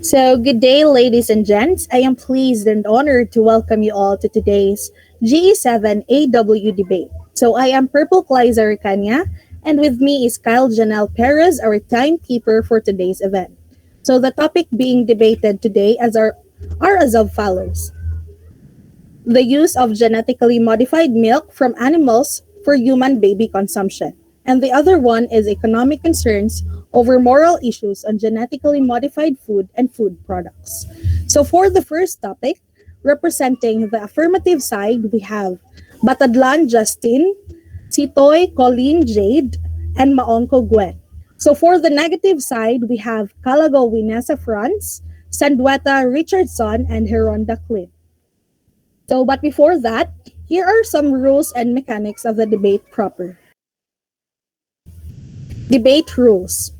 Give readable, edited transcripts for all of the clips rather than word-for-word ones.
So, good day, ladies and gents. I am pleased and honored to welcome you all to today's GE7 AW debate. So, I am Purple Kleiser Ricania, and with me is Kyle Janelle Perez, our timekeeper for today's event. So, the topic being debated today are as follows: the use of genetically modified milk from animals for human baby consumption. And the other one is economic concerns over moral issues on genetically modified food and food products. So for the first topic, representing the affirmative side, we have Batadlan Justin, Sitoy Colleen Jade, and Maongko Gwen. So for the negative side, we have Calago Winesa Franz, Sandueta Richardson, and Heronda Clint. So, but before that, here are some rules and mechanics of the debate proper. Debate rules.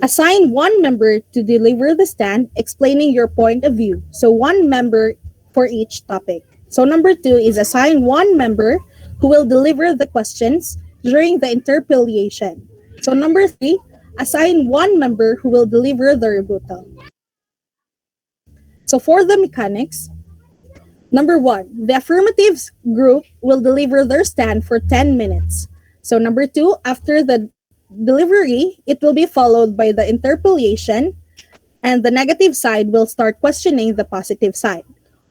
Assign one member to deliver the stand explaining your point of view. So, one member for each topic. So, number two is assign one member who will deliver the questions during the interpellation. So, number three, assign one member who will deliver the rebuttal. So, for the mechanics, number one, the affirmative group will deliver their stand for 10 minutes. So, number two, after the delivery, it will be followed by the interpellation, and the negative side will start questioning the positive side.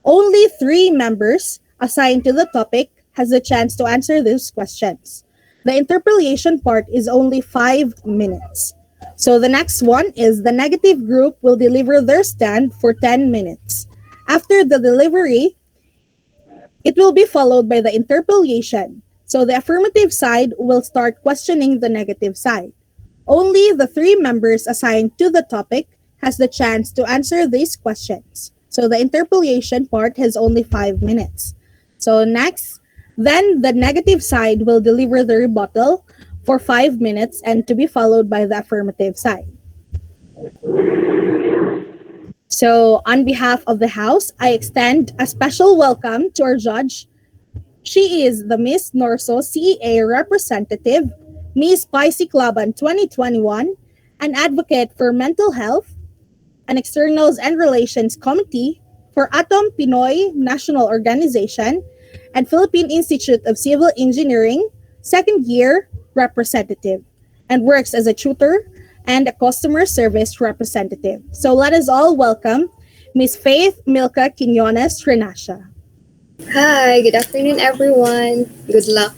Only three members assigned to the topic has the chance to answer these questions. The interpellation part is only 5 minutes. So, the next one is the negative group will deliver their stand for 10 minutes. After the delivery, it will be followed by the interpellation. So the affirmative side will start questioning the negative side. Only the three members assigned to the topic has the chance to answer these questions. So the interpellation part has only 5 minutes. So next, then the negative side will deliver the rebuttal for 5 minutes and to be followed by the affirmative side. So, on behalf of the House, I extend a special welcome to our judge. She is the Miss Norso CEA representative, Miss Paisi Klaban 2021, an advocate for mental health, an externals and relations committee for Atom Pinoy National Organization, and Philippine Institute of Civil Engineering, second year representative, and works as a tutor and a customer service representative. So let us all welcome Miss Faith Milka Quinones Renasha. Hi, good afternoon, everyone. Good luck.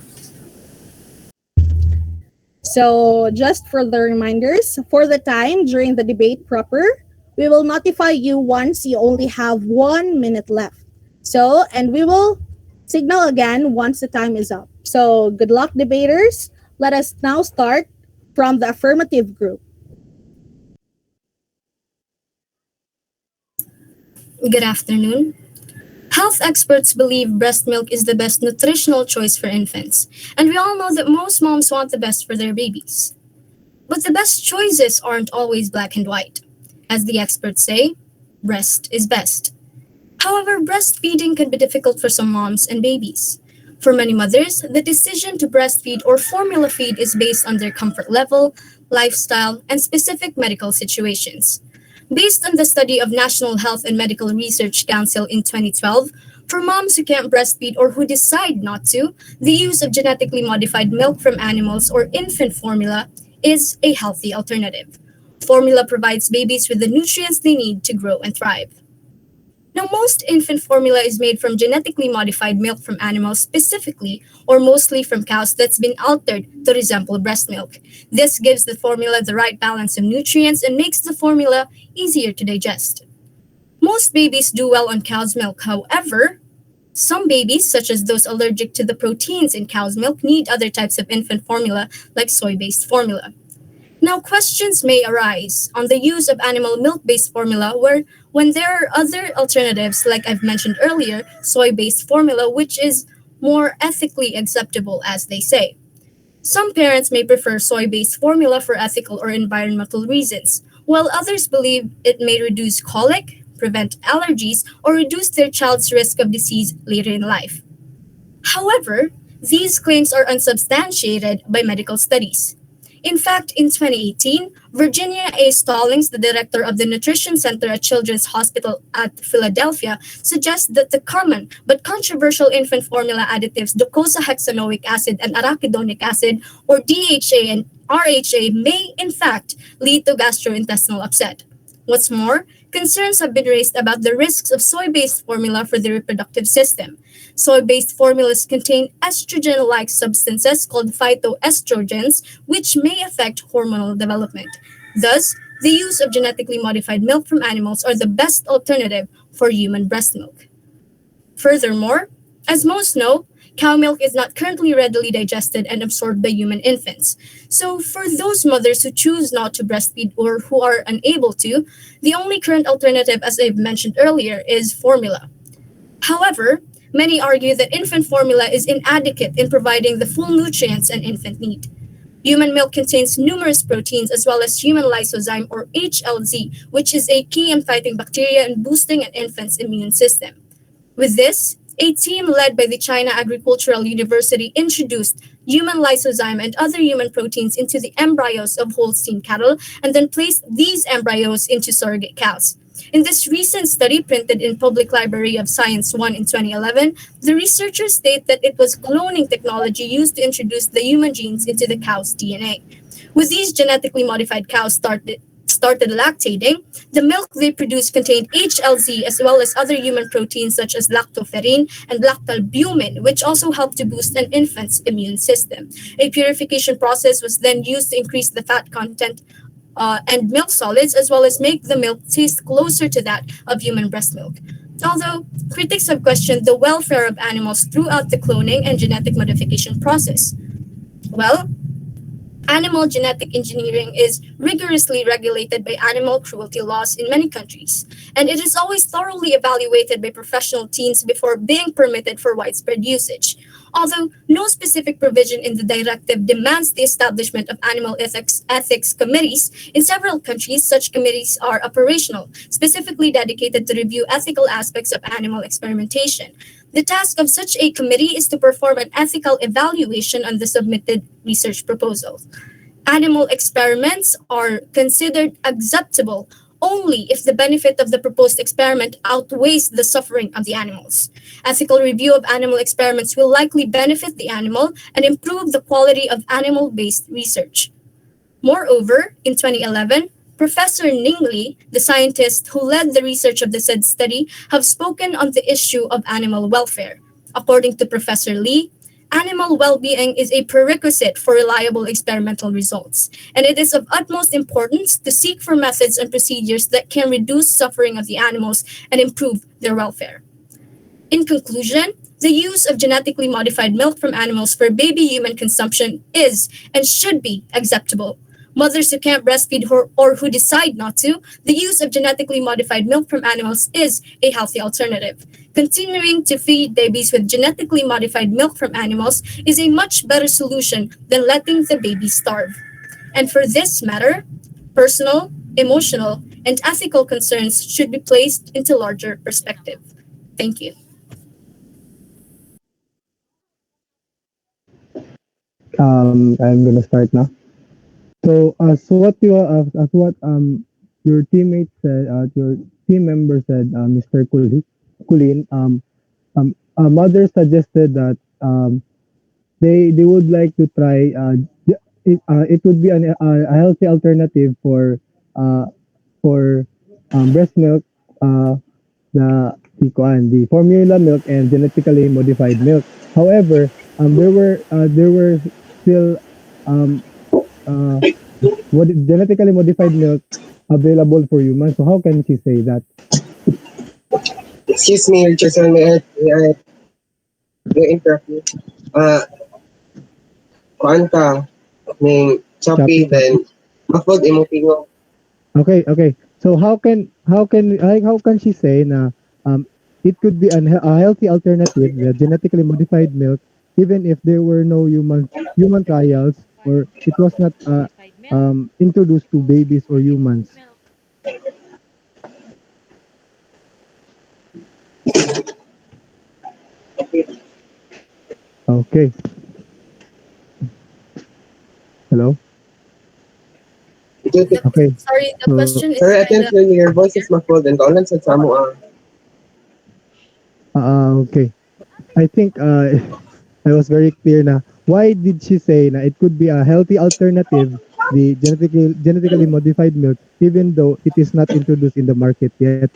So just for the reminders, for the time during the debate proper, we will notify you once you only have 1 minute left. So, and we will signal again once the time is up. So good luck, debaters. Let us now start from the affirmative group. Good afternoon. Health experts believe breast milk is the best nutritional choice for infants, and we all know that most moms want the best for their babies. But the best choices aren't always black and white. As the experts say, breast is best. However, breastfeeding can be difficult for some moms and babies. For many mothers, the decision to breastfeed or formula feed is based on their comfort level, lifestyle, and specific medical situations. Based on the study of National Health and Medical Research Council in 2012, for moms who can't breastfeed or who decide not to, the use of genetically modified milk from animals or infant formula is a healthy alternative. Formula provides babies with the nutrients they need to grow and thrive. Now, most infant formula is made from genetically modified milk from animals, specifically or mostly from cows that's been altered to resemble breast milk. This gives the formula the right balance of nutrients and makes the formula easier to digest. Most babies do well on cow's milk. However, some babies, such as those allergic to the proteins in cow's milk, need other types of infant formula like soy-based formula. Now, questions may arise on the use of animal milk-based formula when there are other alternatives, like I've mentioned earlier, soy-based formula, which is more ethically acceptable, as they say. Some parents may prefer soy-based formula for ethical or environmental reasons, while others believe it may reduce colic, prevent allergies, or reduce their child's risk of disease later in life. However, these claims are unsubstantiated by medical studies. In fact, in 2018, Virginia A. Stallings, the director of the Nutrition Center at Children's Hospital at Philadelphia, suggests that the common but controversial infant formula additives docosahexaenoic acid and arachidonic acid, or DHA and RHA, may in fact lead to gastrointestinal upset. What's more, concerns have been raised about the risks of soy-based formula for the reproductive system. Soy-based formulas contain estrogen-like substances called phytoestrogens, which may affect hormonal development. Thus, the use of genetically modified milk from animals are the best alternative for human breast milk. Furthermore, as most know, cow milk is not currently readily digested and absorbed by human infants. So, for those mothers who choose not to breastfeed or who are unable to, the only current alternative, as I've mentioned earlier, is formula. However, many argue that infant formula is inadequate in providing the full nutrients an infant need. Human milk contains numerous proteins as well as human lysozyme, or HLZ, which is a key in fighting bacteria and boosting an infant's immune system. With this, a team led by the China Agricultural University introduced human lysozyme and other human proteins into the embryos of Holstein cattle and then placed these embryos into surrogate cows. In this recent study printed in Public Library of Science 1 in 2011, the researchers state that it was cloning technology used to introduce the human genes into the cow's DNA. With these genetically modified cows started lactating, the milk they produced contained HLZ as well as other human proteins such as lactoferrin and lactalbumin, which also help to boost an infant's immune system. A purification process was then used to increase the fat content and milk solids, as well as make the milk taste closer to that of human breast milk. Although critics have questioned the welfare of animals throughout the cloning and genetic modification process. Well, animal genetic engineering is rigorously regulated by animal cruelty laws in many countries, and it is always thoroughly evaluated by professional teams before being permitted for widespread usage. Although no specific provision in the directive demands the establishment of animal ethics committees, in several countries such committees are operational, specifically dedicated to review ethical aspects of animal experimentation. The task of such a committee is to perform an ethical evaluation on the submitted research proposals. Animal experiments are considered acceptable only if the benefit of the proposed experiment outweighs the suffering of the animals. Ethical review of animal experiments will likely benefit the animal and improve the quality of animal-based research. Moreover, in 2011, Professor Ning Li, the scientist who led the research of the said study, have spoken on the issue of animal welfare. According to Professor Li, animal well-being is a prerequisite for reliable experimental results, and it is of utmost importance to seek for methods and procedures that can reduce suffering of the animals and improve their welfare. In conclusion, the use of genetically modified milk from animals for baby human consumption is and should be acceptable. Mothers who can't breastfeed or who decide not to, the use of genetically modified milk from animals is a healthy alternative. Continuing to feed babies with genetically modified milk from animals is a much better solution than letting the baby starve. And for this matter, personal, emotional, and ethical concerns should be placed into larger perspective. Thank you. I'm gonna start now. So, as what your teammate said, your team member said, Mr. Kulin, mother suggested that they would like to try. It would be a healthy alternative uh, for breast milk, the formula milk and genetically modified milk. However, there were still um, uh, genetically modified milk available for humans. So how can she say that? Excuse me, Richardson, may I interrupt you? Uh, Kuan ka, ning Shopee, Shopee. then, mapod imong tingog. Okay. So how can she say na it could be a healthy alternative, the genetically modified milk, even if there were no human trials, or it was not introduced to babies or humans. Okay. Hello. Ito, Okay. Sorry, the So, question is sorry, I kind can't of. hear you. Your voice is muffled and all sa samo okay. I think I was very clear na. Why did she say na it could be a healthy alternative, the genetically modified milk, even though it is not introduced in the market yet?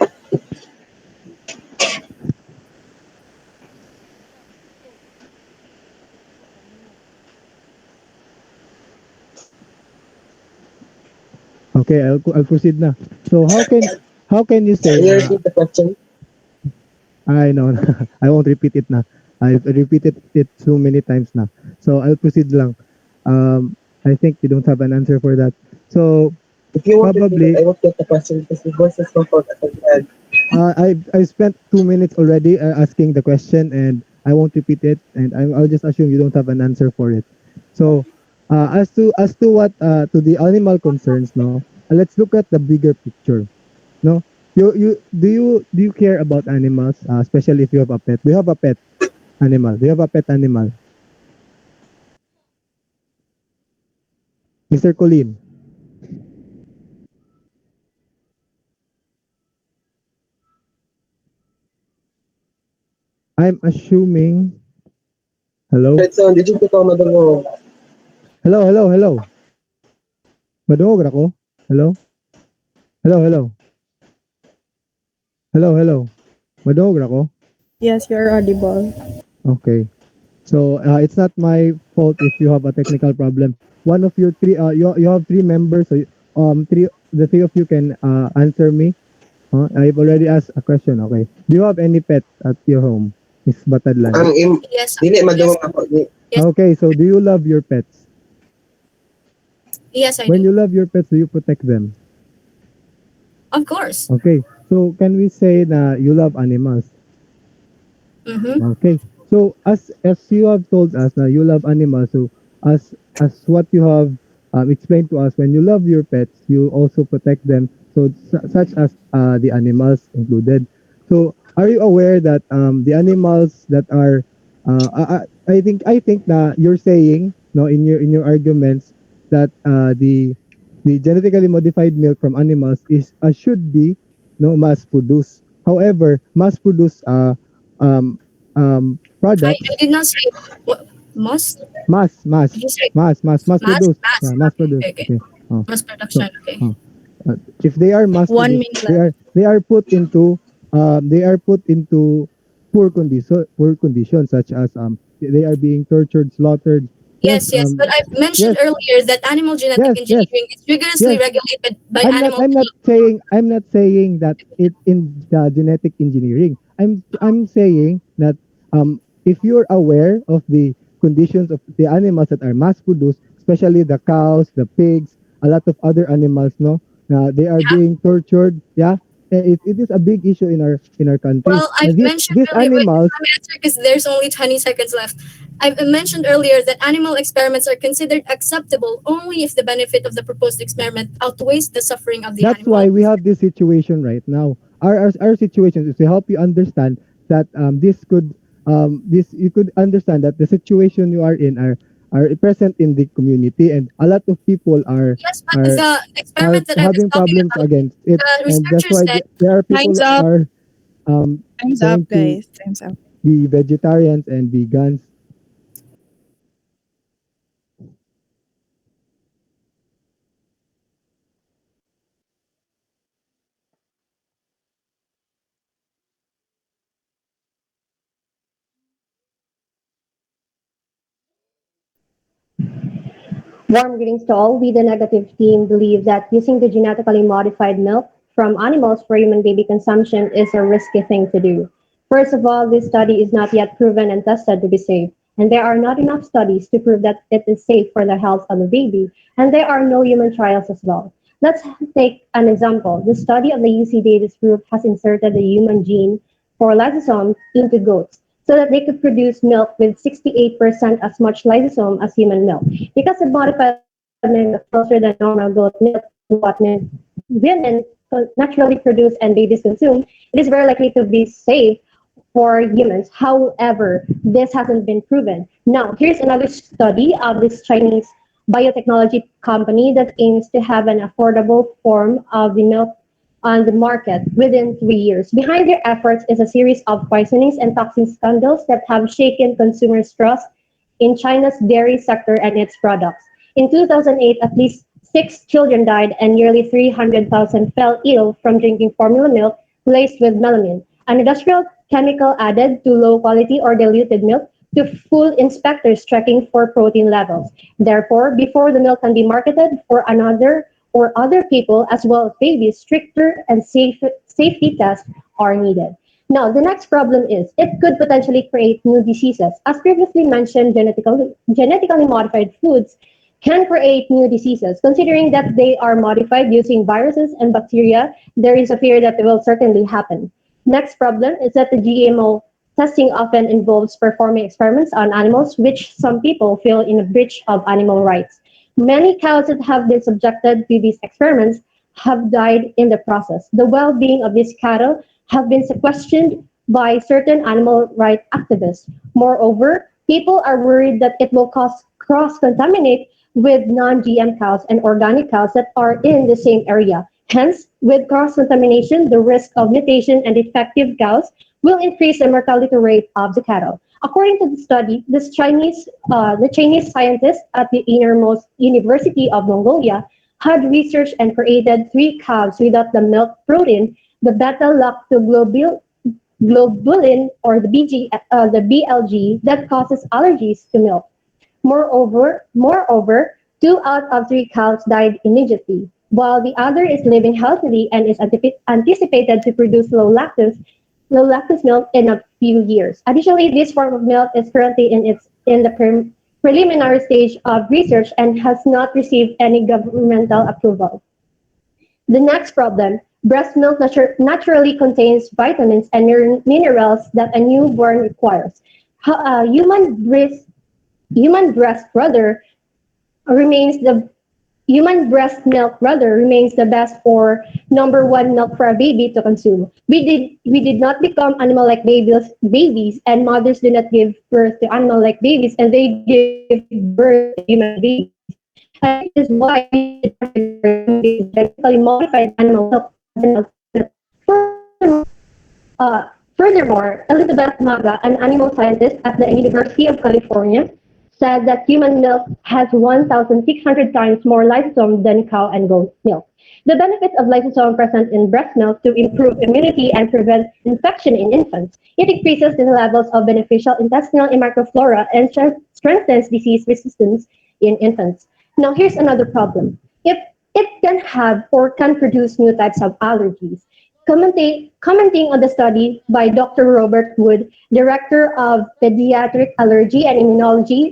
Okay, I'll proceed na. So how can you say Can you na repeat the question? I know I won't repeat it na. I've repeated it so many times na. So I'll proceed lang. I think you don't have an answer for that. So If you won't repeat it, probably I won't get the question because your voice is muffled at the end. I spent 2 minutes already asking the question, and I won't repeat it, and I'll just assume you don't have an answer for it. So, as to what to the animal concerns, no, let's look at the bigger picture. No, you care about animals, especially if you have a pet? Do you have a pet animal? Do you have a pet animal, Mr. Colleen? I'm assuming. Hello, Right, so did you pick on madungog? hello. Madungog ra ko? Hello, hello. Hello. Madungog ra ko? Yes, you're audible. Okay. So it's not my fault if you have a technical problem. One of your three, you have three members. So the three of you can answer me. I've already asked a question. Okay. Do you have any pet at your home, Miss Batadlan? Ang im, Yes, dili yes, madungog ako. yes, Okay. So do you love your pets? yes, I When do. you love your pets, do you protect them? Of course. Okay. So can we say that you love animals? Mm-hmm. Okay. So as you have told us that you love animals, so as what you have explained to us, when you love your pets, you also protect them. So such as the animals included. So are you aware that the animals that are I think that you're saying no in your arguments that the genetically modified milk from animals is should be no mass produced. However, mass produced I products did not say what must. mass Did you say mass mass? produced, Mass. yeah, mass produced. Okay, okay. Okay. Oh. Mass So production. Okay. oh. If they are mass One produced, minute they left. are they are put into poor conditions, such as they are being tortured, slaughtered. Yes, Yes, but I've mentioned yes, earlier that animal genetic yes, engineering is rigorously yes. regulated by I'm not animal I'm not health. saying I'm not saying that it in the genetic engineering. I'm saying that if you're aware of the conditions of the animals that are mass produced, especially the cows, the pigs, a lot of other animals, no, they are Yeah. being tortured. Yeah, it is a big issue in our country. Well, I've And mentioned these earlier. Wait, animals, let me answer because there's only 20 seconds left. I've mentioned earlier that animal experiments are considered acceptable only if the benefit of the proposed experiment outweighs the suffering of the that's animal. why we have this situation right now. Our situation is to help you understand that this you could understand that the situation you are in are present in the community, and a lot of people Yes, but are the are experiment that I was having talking problems about, against it, the and that's researcher why said, there are people Time's that up. are um Time's up, trying to guys. Time's up. be vegetarians and vegans. Warm greetings to all. We, the negative team, believe that using the genetically modified milk from animals for human baby consumption is a risky thing to do. First of all, this study is not yet proven and tested to be safe, and there are not enough studies to prove that it is safe for the health of the baby, and there are no human trials as well. Let's take an example. The study of the UC Davis group has inserted the human gene for lysosome into goats so that they could produce milk with 68% as much lysosome as human milk. Because the modified milk is closer than normal goat milk to what women naturally produce and babies consume, it is very likely to be safe for humans. However, this hasn't been proven. Now, here's another study of this Chinese biotechnology company that aims to have an affordable form of the milk on the market within 3 years. Behind their efforts is a series of poisonings and toxin scandals that have shaken consumers' trust in China's dairy sector and its products. In 2008, at least 6 children died and nearly 300,000 fell ill from drinking formula milk laced with melamine, an industrial chemical added to low quality or diluted milk to fool inspectors checking for protein levels. Therefore, before the milk can be marketed for another or other people as well as babies, stricter and safety tests are needed. Now, the next problem is it could potentially create new diseases. As previously mentioned, genetically modified foods can create new diseases. Considering that they are modified using viruses and bacteria, there is a fear that it will certainly happen. Next problem is that the GMO testing often involves performing experiments on animals, which some people feel in a breach of animal rights. Many cows that have been subjected to these experiments have died in the process. The well-being of these cattle have been questioned by certain animal rights activists. Moreover, people are worried that it will cause cross-contaminate with non-GM cows and organic cows that are in the same area. Hence, with cross-contamination, the risk of mutation and defective cows will increase the mortality rate of the cattle. According to the study, the Chinese scientists at the innermost University of Mongolia had researched and created 3 cows without the milk protein, the beta-lactoglobulin or the BLG that causes allergies to milk. Moreover, 2 out of 3 cows died immediately, while the other is living healthily and is anticipated to produce low lactose milk in a few years. Additionally, this form of milk is currently in the preliminary stage of research and has not received any governmental approval. The next problem, breast milk naturally contains vitamins and minerals that a newborn requires. Human breast rather remains the human breast milk rather remains the best or number one milk for a baby to consume. We did not become animal like babies, and mothers do not give birth to animal like babies, and they give birth to human babies. And this is why we should not genetically modified animal milk as an alternative. Furthermore, Elizabeth Maga, an animal scientist at the University of California, said that human milk has 1,600 times more lysosome than cow and goat milk. The benefits of lysosome present in breast milk to improve immunity and prevent infection in infants. It increases the levels of beneficial intestinal microflora and strengthens disease resistance in infants. Now, here's another problem. If it can have or can produce new types of allergies. Commenting on the study by Dr. Robert Wood, Director of Pediatric Allergy and Immunology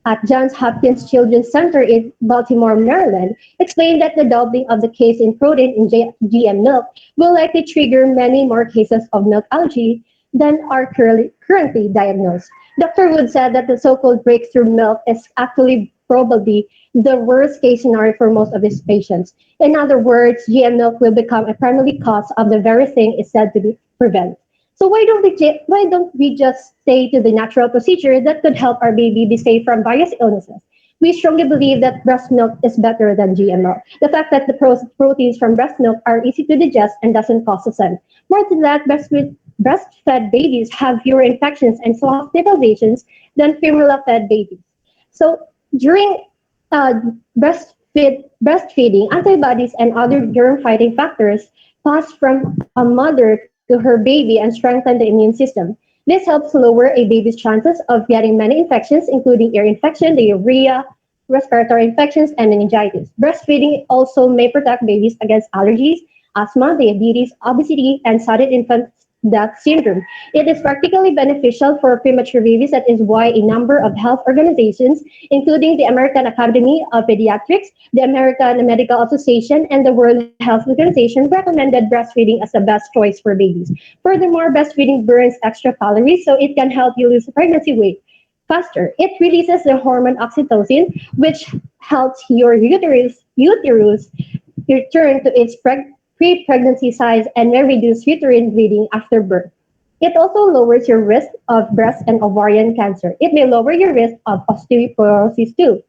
at Johns Hopkins Children's Center in Baltimore, Maryland, explained that the doubling of the case in protein in GM milk will likely trigger many more cases of milk allergy than are currently diagnosed. Dr. Wood said that the so-called breakthrough milk is actually probably the worst case scenario for most of his patients. In other words, GM milk will become a primary cause of the very thing is said to be prevent. So why don't we just stay to the natural procedure that could help our baby be safe from various illnesses? We strongly believe that breast milk is better than GM milk. The fact that the proteins from breast milk are easy to digest and doesn't cause a sin. More than that, breastfed babies have fewer infections and hospitalizations than formula-fed babies. So during breastfeeding, antibodies and other germ-fighting factors pass from a mother to her baby and strengthen the immune system. This helps lower a baby's chances of getting many infections, including ear infection, diarrhea, respiratory infections, and meningitis. Breastfeeding also may protect babies against allergies, asthma, diabetes, obesity, and sudden infant death syndrome. It is practically beneficial for premature babies. That is why a number of health organizations, including the American Academy of Pediatrics, the American Medical Association, and the World Health Organization, recommended breastfeeding as the best choice for babies. Furthermore, breastfeeding burns extra calories, so it can help you lose pregnancy weight faster. It releases the hormone oxytocin, which helps your uterus return to its pre-pregnancy size and may reduce uterine bleeding after birth. It also lowers your risk of breast and ovarian cancer. It may lower your risk of osteoporosis too.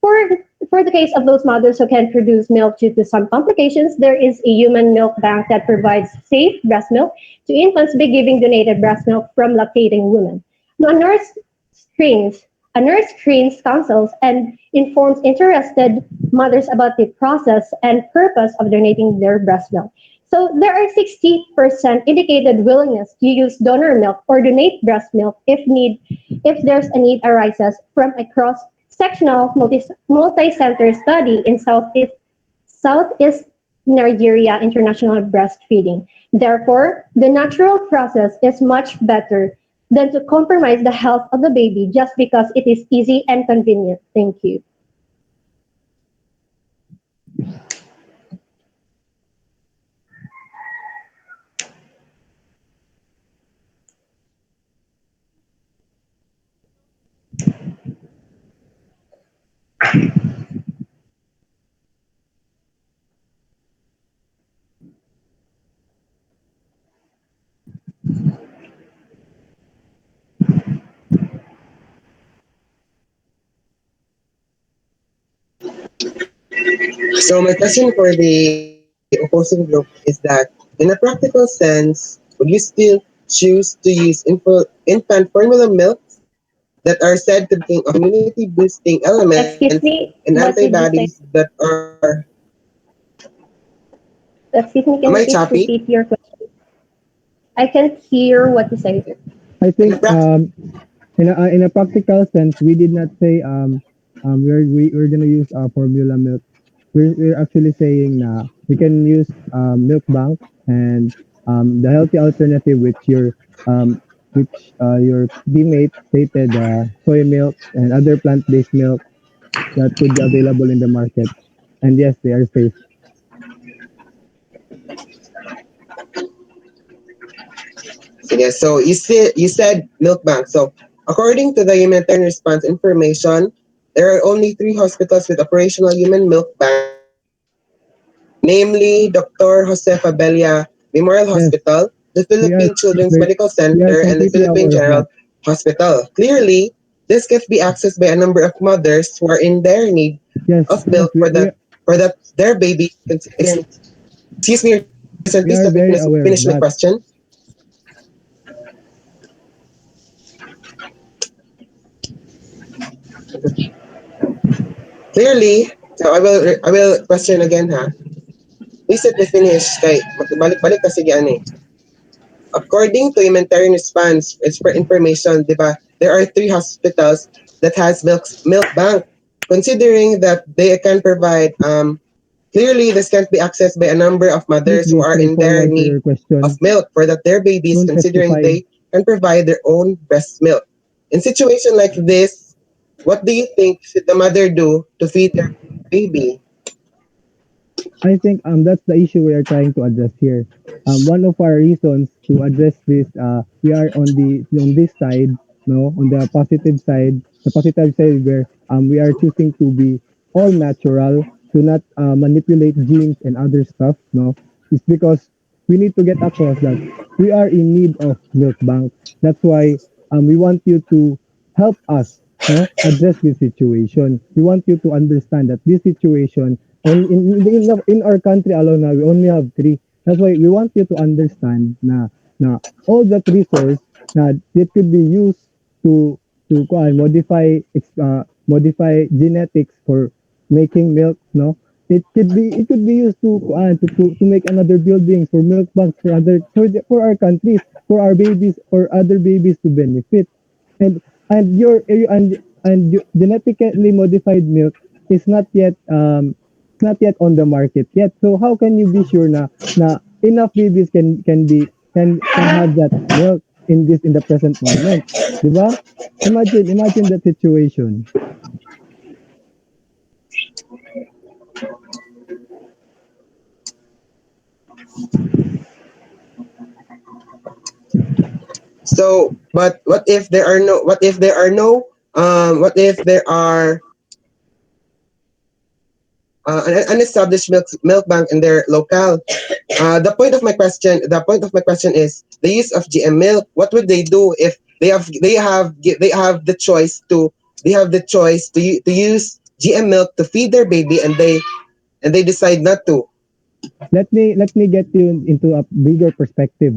For for the case of those mothers who can't produce milk due to some complications, there is a human milk bank that provides safe breast milk to infants by giving donated breast milk from lactating women. Now, screens, a nurse screens, counsels, and informs interested mothers about the process and purpose of donating their breast milk. So there are 60% indicated willingness to use donor milk or donate breast milk if there's a need arises from a cross-sectional multi-center study in Southeast Nigeria International Breastfeeding. Therefore, the natural process is much better than to compromise the health of the baby just because it is easy and convenient. Thank you. So my question for the opposing group is that, in a practical sense, would you still choose to use infant formula milks that are said to contain immunity boosting elements Excuse me, and what did you say? antibodies that are? Excuse me, Am can I you please choppy? repeat your question? I can't hear what you say. I In a think in a practical sense, we did not say we're gonna use formula milk. We're actually saying we can use milk bank and the healthy alternative which your teammate stated soy milk and other plant-based milk that could be available in the market. And yes, they are safe. So you said milk bank. So according to the humanitarian response information, there are only three hospitals with operational human milk banks, namely Dr. Josefa Belia Memorial Yes, Hospital, the we are Philippine Children's we Medical we are Center, and the completely Philippine aware of General that. Hospital. Clearly, this can be accessed by a number of mothers who are in their need Yes, of yes, milk for that their baby. Excuse me, please we let are me very aware finish of my that. question. Clearly, so I will question again ha. Please let me finish kay balik-balik kasi yan eh. According to humanitarian response, it's for information, di ba? There are three hospitals that has milk bank. Considering that they can provide clearly this can't be accessed by a number of Please mothers who be are in their straightforward to need your of question. milk for that their babies, Don't considering testify. they can provide their own breast milk. In situation like this, what do you think should the mother do to feed their baby? I think that's the issue we are trying to address here. One of our reasons to address this, we are on this side, no, on the positive side where we are choosing to be all natural, to not manipulate genes and other stuff, no. It's because we need to get across that we are in need of milk bank. That's why we want you to help us, no, address this situation. We want you to understand that this situation only in our country alone now, we only have three. That's why we want you to understand na all that resource na it could be used to modify genetics for making milk, no. It could be used to make another buildings for milk banks for our countries, for our babies or other babies to benefit. And genetically modified milk is not yet on the market yet. So how can you be sure na enough babies can have that milk in the present moment, 'di ba? Imagine that situation. So, but what if there are an established milk bank in their locale? The point of my question is the use of GM milk. What would they do if they have the choice to use GM milk to feed their baby and they decide not to. Let me get you into a bigger perspective.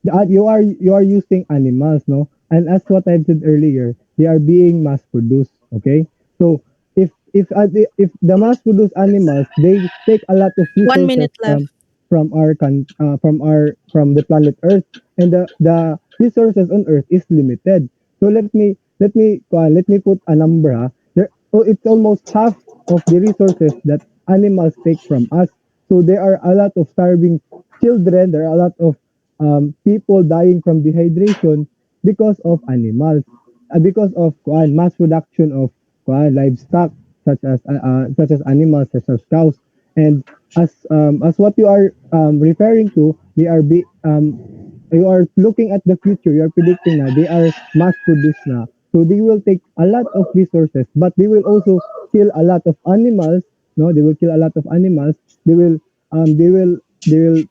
You are using animals, no? And as what I've said earlier, they are being mass produced. Okay, so if the mass produced animals, they take a lot of One resources minute left. from the planet Earth, and the resources on Earth is limited. So let me put a number. It's almost half of the resources that animals take from us. So there are a lot of starving children. There are a lot of people dying from dehydration because of animals, because of mass production of livestock such as animals such as cows. And as what you are referring to, you are looking at the future. You are predicting na they are mass produced na. So they will take a lot of resources, but they will also kill a lot of animals. No, they will kill a lot of animals. They will um they will they will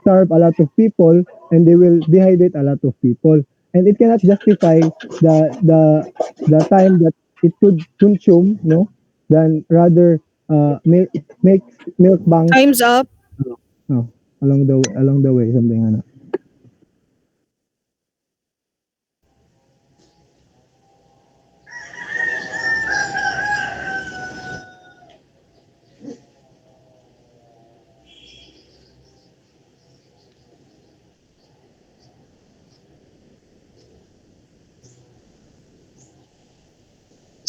starve a lot of people, and they will dehydrate a lot of people. And it cannot justify the time that it could consume, no, than rather make milk banks, Time's up. no, along the way, something like that.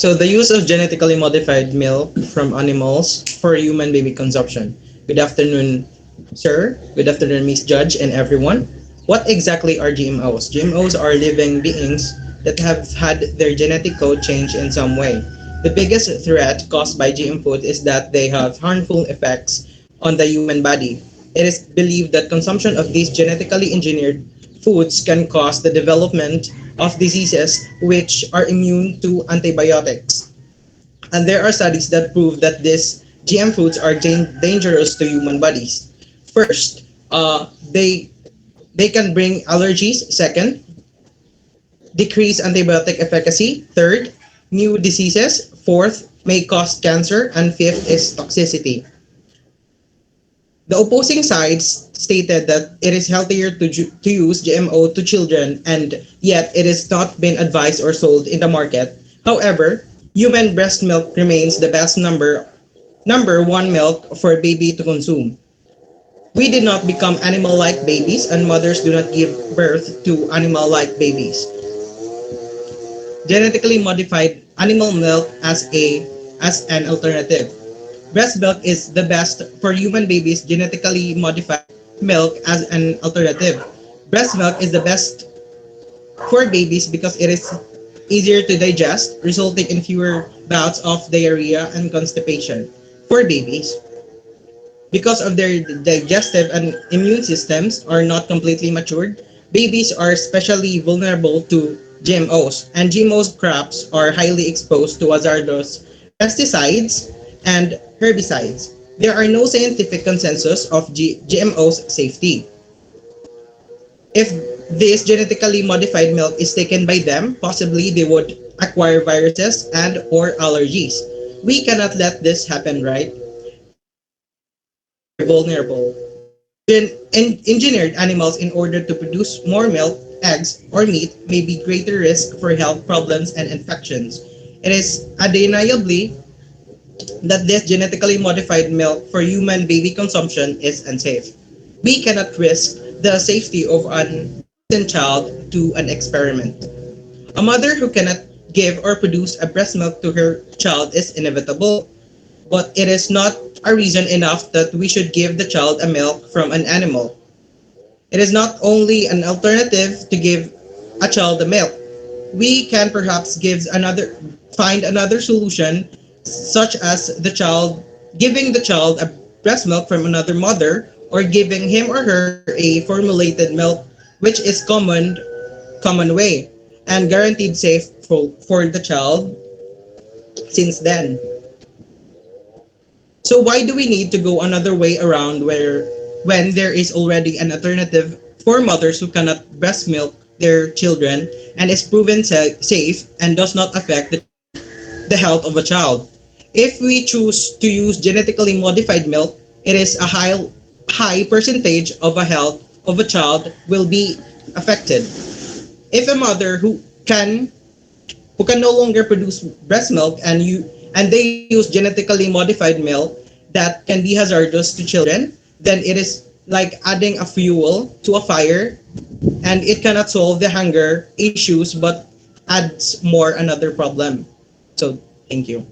So the use of genetically modified milk from animals for human baby consumption. Good afternoon, sir. Good afternoon, Miss Judge and everyone. What exactly are GMOs? GMOs are living beings that have had their genetic code changed in some way. The biggest threat caused by GM food is that they have harmful effects on the human body. It is believed that consumption of these genetically engineered foods can cause the development of diseases which are immune to antibiotics. And there are studies that prove that these GM foods are dangerous to human bodies. First, they can bring allergies. Second, decrease antibiotic efficacy. Third, new diseases. Fourth, may cause cancer. And fifth is toxicity. The opposing sides stated that it is healthier to use GMO to children, and yet it is not been advised or sold in the market. However, human breast milk remains the best number one milk for a baby to consume. We did not become animal-like babies, and mothers do not give birth to animal-like babies. Genetically modified animal milk as an alternative. Breast milk is the best for human babies. Genetically modified milk as an alternative. Breast milk is the best for babies because it is easier to digest, resulting in fewer bouts of diarrhea and constipation. For babies, because of their digestive and immune systems are not completely matured, babies are especially vulnerable to GMOs, and GMOs crops are highly exposed to hazardous pesticides and herbicides. There are no scientific consensus of GMOs safety. If this genetically modified milk is taken by them, possibly they would acquire viruses and or allergies. We cannot let this happen, right? Vulnerable. Engineered animals in order to produce more milk, eggs, or meat may be greater risk for health problems and infections. It is undeniably that this genetically modified milk for human baby consumption is unsafe. We cannot risk the safety of an innocent child to an experiment. A mother who cannot give or produce a breast milk to her child is inevitable, but it is not a reason enough that we should give the child a milk from an animal. It is not only an alternative to give a child the milk. We can perhaps find another solution, such as giving the child a breast milk from another mother, or giving him or her a formulated milk, which is common way and guaranteed safe for the child since then. So why do we need to go another way around when there is already an alternative for mothers who cannot breast milk their children and is proven safe and does not affect the the health of a child. If we choose to use genetically modified milk, it is a high percentage of a health of a child will be affected. If a mother who can no longer produce breast milk and they use genetically modified milk that can be hazardous to children, then it is like adding a fuel to a fire, and it cannot solve the hunger issues but adds more another problem. So thank you.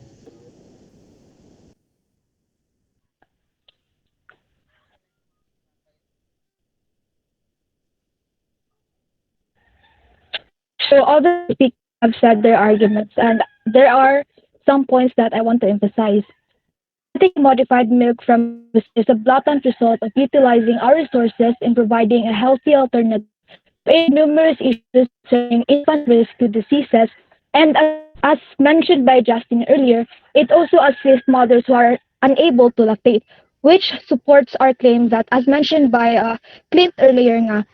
So all the speakers have said their arguments, and there are some points that I want to emphasize. Genetically modified milk from cows is a blatant result of utilizing our resources in providing a healthy alternative to aid numerous issues concerning infant risk to diseases. And as mentioned by Justin earlier, it also assists mothers who are unable to lactate, which supports our claim that, as mentioned by Clint earlier, nga,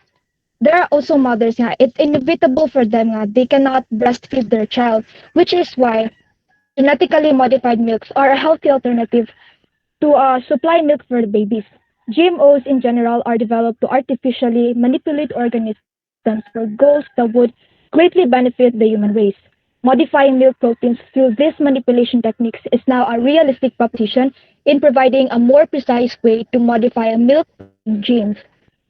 there are also mothers nga, it's inevitable for them nga, they cannot breastfeed their child, which is why genetically modified milks are a healthy alternative to supply milk for the babies. GMOs in general are developed to artificially manipulate organisms for goals that would greatly benefit the human race. Modifying milk proteins through these manipulation techniques is now a realistic proposition in providing a more precise way to modify a milk genes.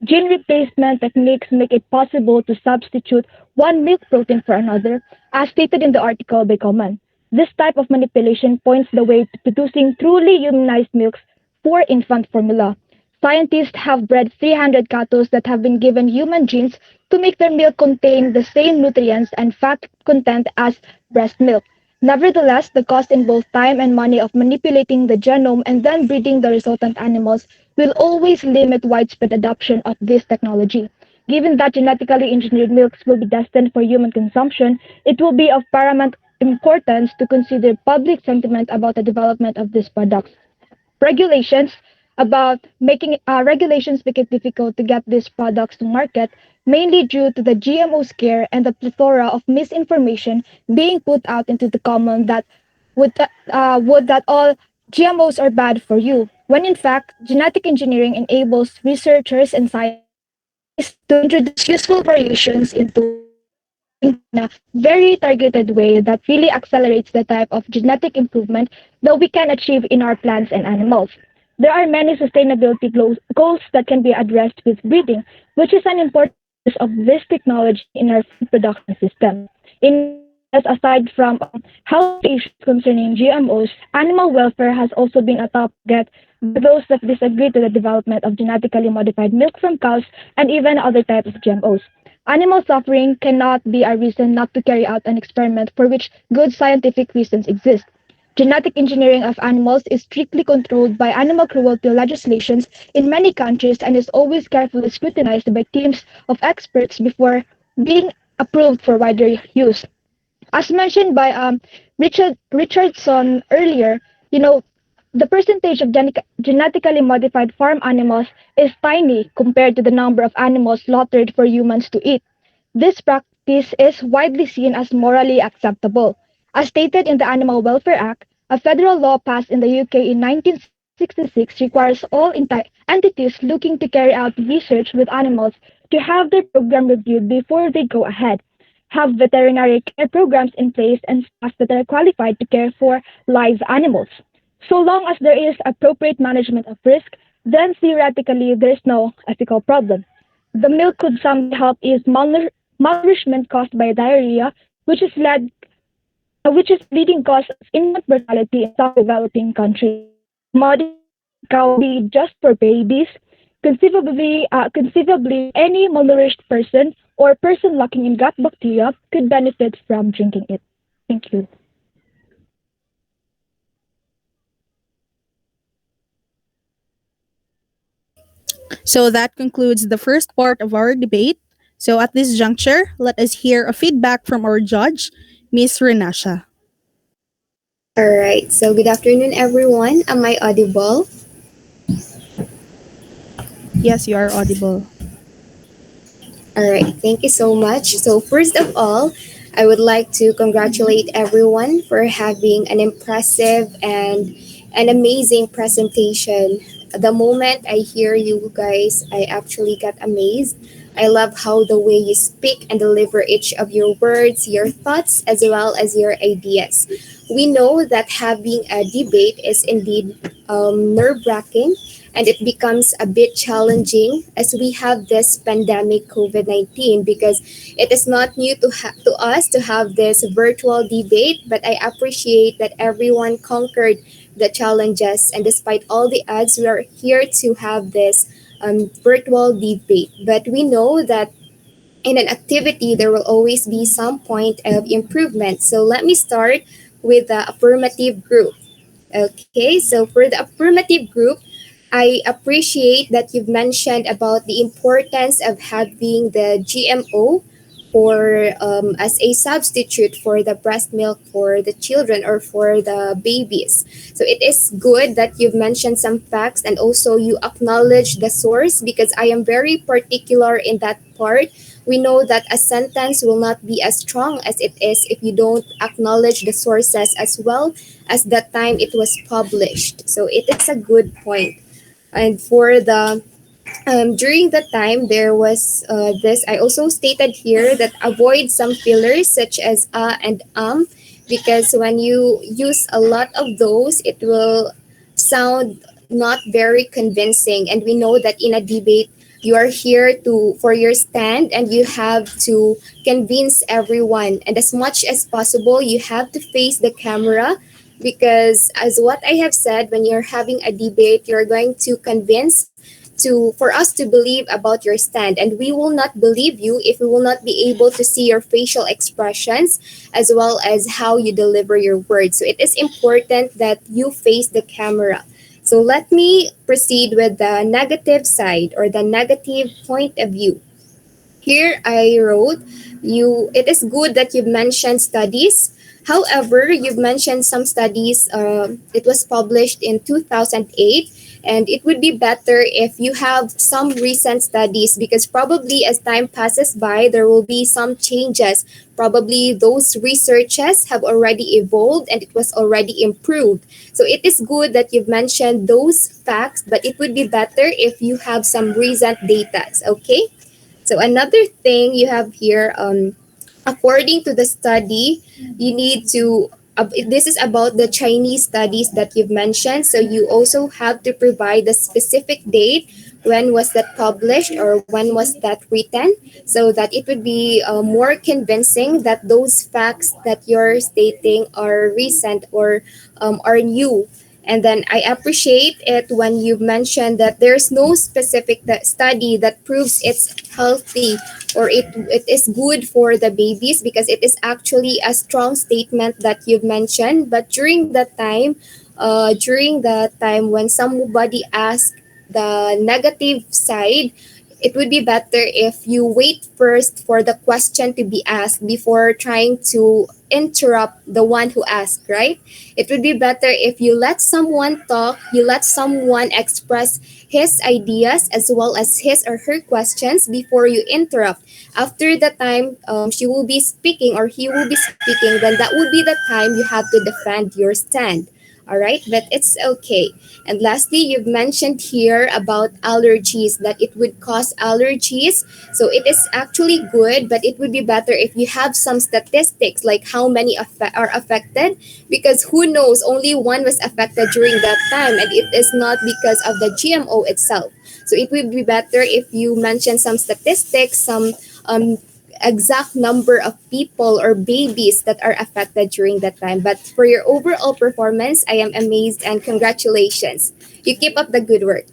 Gene replacement techniques make it possible to substitute one milk protein for another, as stated in the article by Coleman. This type of manipulation points the way to producing truly humanized milks for infant formula. Scientists have bred 300 cattle that have been given human genes to make their milk contain the same nutrients and fat content as breast milk. Nevertheless, the cost in both time and money of manipulating the genome and then breeding the resultant animals will always limit widespread adoption of this technology. Given that genetically engineered milks will be destined for human consumption, it will be of paramount importance to consider public sentiment about the development of these products. Regulations regulations make it difficult to get these products to market, mainly due to the GMO scare and the plethora of misinformation being put out into the common that would that all GMOs are bad for you, when in fact genetic engineering enables researchers and scientists to introduce useful variations into in a very targeted way that really accelerates the type of genetic improvement that we can achieve in our plants and animals. There are many sustainability goals that can be addressed with breeding, which is an important use of this technology in our food production system. In aside from health issues concerning GMOs, animal welfare has also been a target by those that disagree to the development of genetically modified milk from cows and even other types of GMOs. Animal suffering cannot be a reason not to carry out an experiment for which good scientific reasons exist. Genetic engineering of animals is strictly controlled by animal cruelty legislations in many countries and is always carefully scrutinized by teams of experts before being approved for wider use. As mentioned by Richardson earlier, the percentage of genetically modified farm animals is tiny compared to the number of animals slaughtered for humans to eat. This practice is widely seen as morally acceptable. As stated in the Animal Welfare Act, a federal law passed in the UK in 1966 requires all entities looking to carry out research with animals to have their program reviewed before they go ahead, have veterinary care programs in place, and staff that are qualified to care for live animals. So long as there is appropriate management of risk, then theoretically there's no ethical problem. The milk could someday help ease malnourishment caused by diarrhea, which is leading cause of infant mortality in some developing countries. Modified cow be just for babies. Conceivably, any malnourished person or person lacking in gut bacteria could benefit from drinking it. Thank you. So that concludes the first part of our debate. So at this juncture, let us hear a feedback from our judge, Miss Renasha. All right. So good afternoon, everyone. Am I audible? Yes, you are audible. All right. Thank you so much. So first of all, I would like to congratulate everyone for having an impressive and an amazing presentation. The moment I hear you guys, I actually get amazed. I love how the way you speak and deliver each of your words, your thoughts, as well as your ideas. We know that having a debate is indeed nerve wracking, and it becomes a bit challenging as we have this pandemic COVID 19, because it is not new to us to have this virtual debate, but I appreciate that everyone conquered the challenges. And despite all the odds, we are here to have this virtual debate. But we know that in an activity, there will always be some point of improvement. So let me start with the affirmative group. Okay, so for the affirmative group, I appreciate that you've mentioned about the importance of having the GMO or as a substitute for the breast milk for the children or for the babies. So it is good that you've mentioned some facts and also you acknowledge the source, because I am very particular in that part. We know that a sentence will not be as strong as it is if you don't acknowledge the sources as well as the time it was published. So it is a good point. And for the during the time there was this, I also stated here that avoid some fillers such as and because when you use a lot of those, it will sound not very convincing. And we know that in a debate, you are here to for your stand and you have to convince everyone. And as much as possible, you have to face the camera, because as what I have said, when you're having a debate, you're going to convince to for us to believe about your stand, and we will not believe you if we will not be able to see your facial expressions as well as how you deliver your words. So it is important that you face the camera. So let me proceed with the negative side or the negative point of view. Here I wrote, you. It is good that you've mentioned studies. However, you've mentioned some studies. It was published in 2008, and it would be better if you have some recent studies, because probably as time passes by, there will be some changes. Probably those researches have already evolved and it was already improved. So it is good that you've mentioned those facts, but it would be better if you have some recent data. Okay. So another thing you have here, according to the study, you need to. This is about the Chinese studies that you've mentioned. So you also have to provide the specific date. When was that published or when was that written? So that it would be more convincing that those facts that you're stating are recent or are new. And then I appreciate it when you mentioned that there's no specific study that proves it's healthy or it is good for the babies, because it is actually a strong statement that you've mentioned. But during the time when somebody asks the negative side, it would be better if you wait first for the question to be asked before trying to interrupt the one who asked, right? It would be better if you let someone talk, you let someone express his ideas as well as his or her questions before you interrupt. After the time she will be speaking or he will be speaking, then that would be the time you have to defend your stand. All right, but it's okay. And lastly, you've mentioned here about allergies, that it would cause allergies. So it is actually good, but it would be better if you have some statistics like how many are affected, because who knows, only one was affected during that time, and it is not because of the GMO itself. So it would be better if you mention some statistics, some exact number of people or babies that are affected during that time. But for your overall performance, I am amazed and congratulations. You keep up the good work.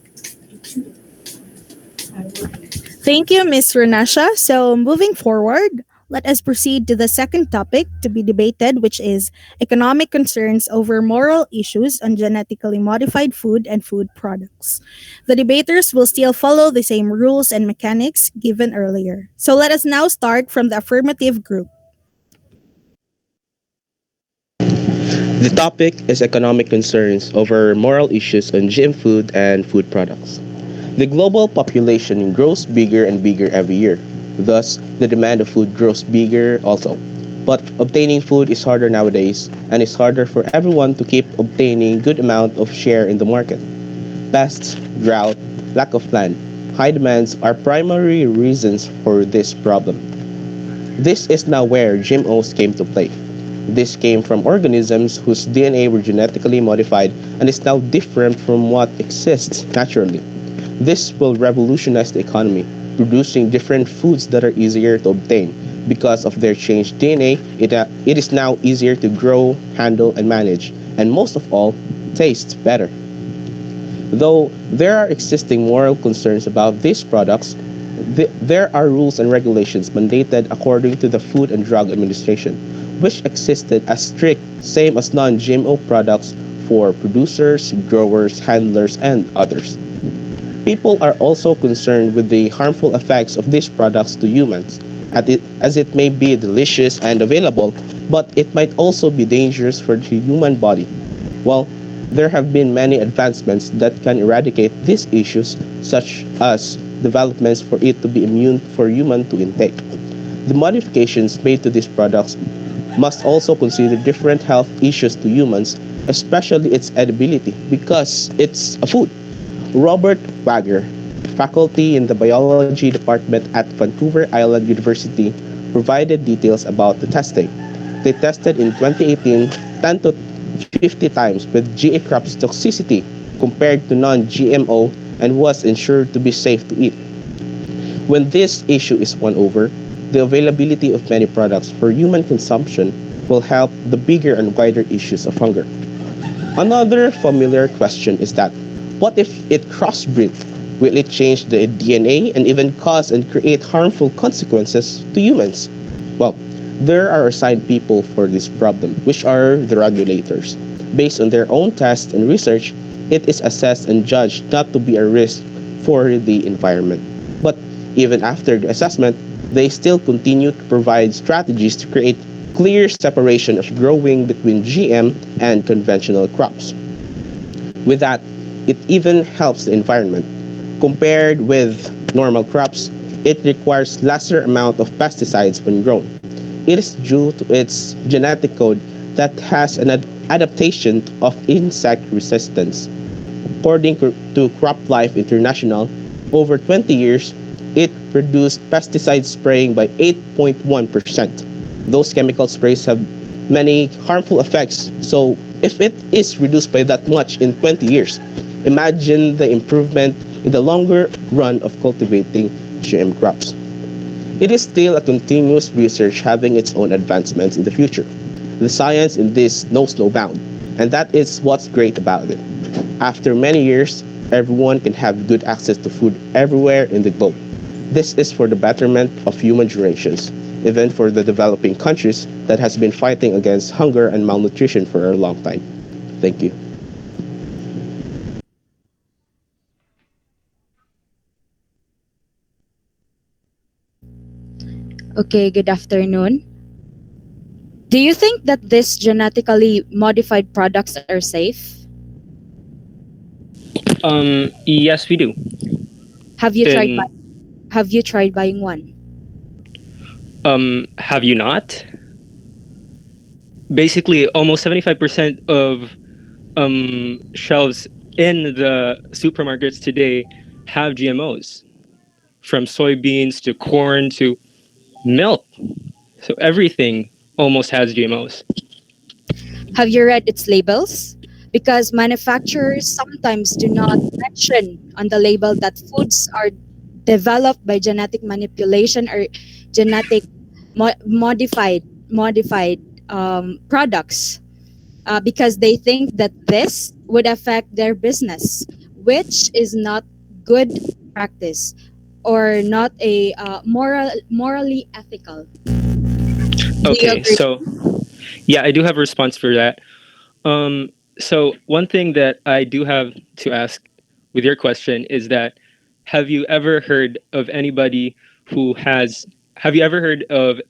Thank you, Ms. Renasha. So moving forward, let us proceed to the second topic to be debated, which is economic concerns over moral issues on genetically modified food and food products. The debaters will still follow the same rules and mechanics given earlier. So let us now start from the affirmative group. The topic is economic concerns over moral issues on GM food and food products. The global population grows bigger and bigger every year. Thus, the demand of food grows bigger also. But obtaining food is harder nowadays, and it's harder for everyone to keep obtaining good amount of share in the market. Pests, drought, lack of land, high demands are primary reasons for this problem. This is now where GMOs came to play. This came from organisms whose DNA were genetically modified and is now different from what exists naturally. This will revolutionize the economy, producing different foods that are easier to obtain. Because of their changed DNA, it is now easier to grow, handle, and manage, and most of all, tastes better. Though there are existing moral concerns about these products, there are rules and regulations mandated according to the Food and Drug Administration, which existed as strict, same as non-GMO products for producers, growers, handlers, and others. People are also concerned with the harmful effects of these products to humans, as it may be delicious and available, but it might also be dangerous for the human body. Well, there have been many advancements that can eradicate these issues, such as developments for it to be immune for human to intake. The modifications made to these products must also consider different health issues to humans, especially its edibility, because it's a food. Robert Wagner, faculty in the biology department at Vancouver Island University, provided details about the testing. They tested in 2018 10 to 50 times with GA crops toxicity compared to non-GMO and was ensured to be safe to eat. When this issue is won over, the availability of many products for human consumption will help the bigger and wider issues of hunger. Another familiar question is that what if it crossbreeds? Will it change the DNA and even cause and create harmful consequences to humans? Well, there are assigned people for this problem, which are the regulators. Based on their own tests and research, it is assessed and judged not to be a risk for the environment. But even after the assessment, they still continue to provide strategies to create clear separation of growing between GM and conventional crops. With that, it even helps the environment. Compared with normal crops, it requires lesser amount of pesticides when grown. It is due to its genetic code that has an adaptation of insect resistance. According to CropLife International, over 20 years, it reduced pesticide spraying by 8.1%. Those chemical sprays have many harmful effects, so if it is reduced by that much in 20 years, imagine the improvement in the longer run of cultivating GM crops. It is still a continuous research having its own advancements in the future. The science in this knows no bound, and that is what's great about it. After many years, everyone can have good access to food everywhere in the globe. This is for the betterment of human generations, even for the developing countries that has been fighting against hunger and malnutrition for a long time. Thank you. Okay, good afternoon. Do you think that these genetically modified products are safe? Yes, we do. Have you tried And buying one? have you not? Basically, almost 75% of shelves in the supermarkets today have GMOs, from soybeans to corn to milk. So everything almost has GMOs. Have you read its labels? Because manufacturers sometimes do not mention on the label that foods are developed by genetic manipulation or genetic modified products, because they think that this would affect their business, which is not good practice or not a morally ethical. Do you Okay, agree? so yeah, I do have a response for that. So one thing that I do have to ask with your question is that have you ever heard of anybody who has have you ever heard of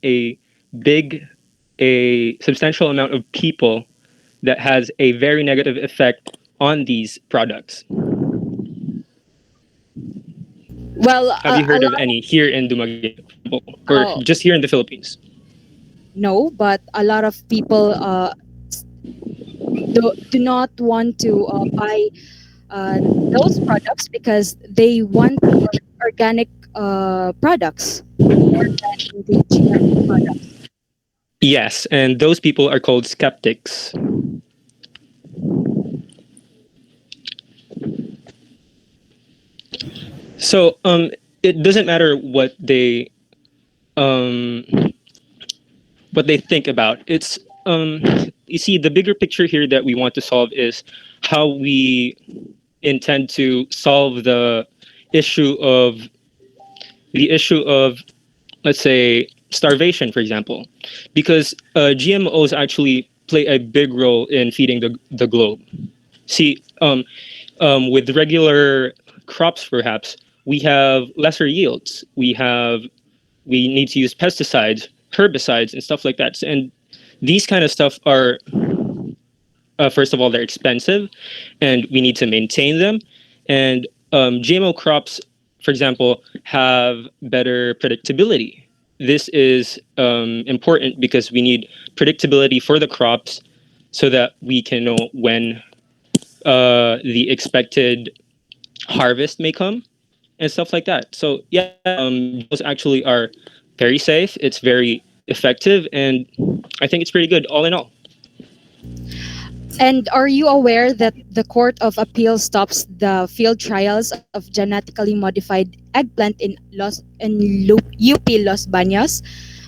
big a substantial amount of people that has a very negative effect on these products? Well, Have you a heard of lot. any here in Dumaguete, for example, or Oh, just here in the Philippines? no, but a lot of people do not want to buy those products because they want organic products more than the GMO products. Yes, and those people are called skeptics. So it doesn't matter um what they think about. It's you see, the bigger picture here that we want to solve is how we intend to solve issue of issue of, let's say, starvation, for example, because GMOs actually play a big role in feeding the globe. See, with regular crops, perhaps we have lesser yields. We need to use pesticides, herbicides, and stuff like that. And these kind of stuff are, first of all, they're expensive, and we need to maintain them. And GMO crops, for example, have better predictability. This is important because we need predictability for the crops so that we can know when the expected harvest may come and stuff like that. So yeah, those actually are very safe. It's very effective, and I think it's pretty good all in all. And are you aware that the Court of Appeal stops the field trials of genetically modified eggplant UP Los Baños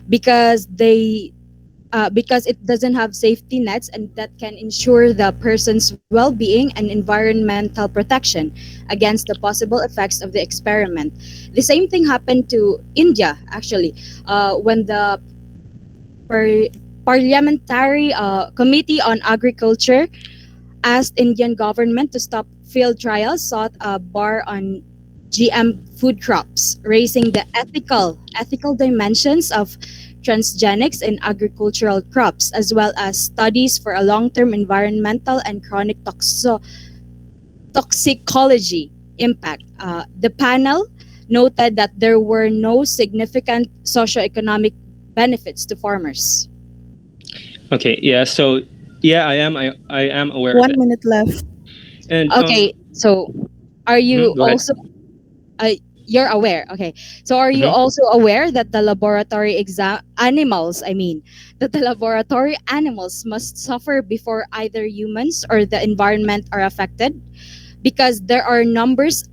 because because it doesn't have safety nets and that can ensure the person's well-being and environmental protection against the possible effects of the experiment. The same thing happened to India actually when the par- Parliamentary Committee on Agriculture asked Indian government to stop field trials, sought a bar on GM food crops, raising the ethical dimensions of transgenics in agricultural crops, as well as studies for a long-term environmental and chronic toxicology impact. The panel noted that there were no significant socioeconomic benefits to farmers. Okay, yeah. So yeah, I am aware of One it. minute left. And Okay, so are you go ahead. also you're aware? Okay, so are you Mhm. also aware that the laboratory exam animals? I mean, that the laboratory animals must suffer before either humans or the environment are affected, because there are numerous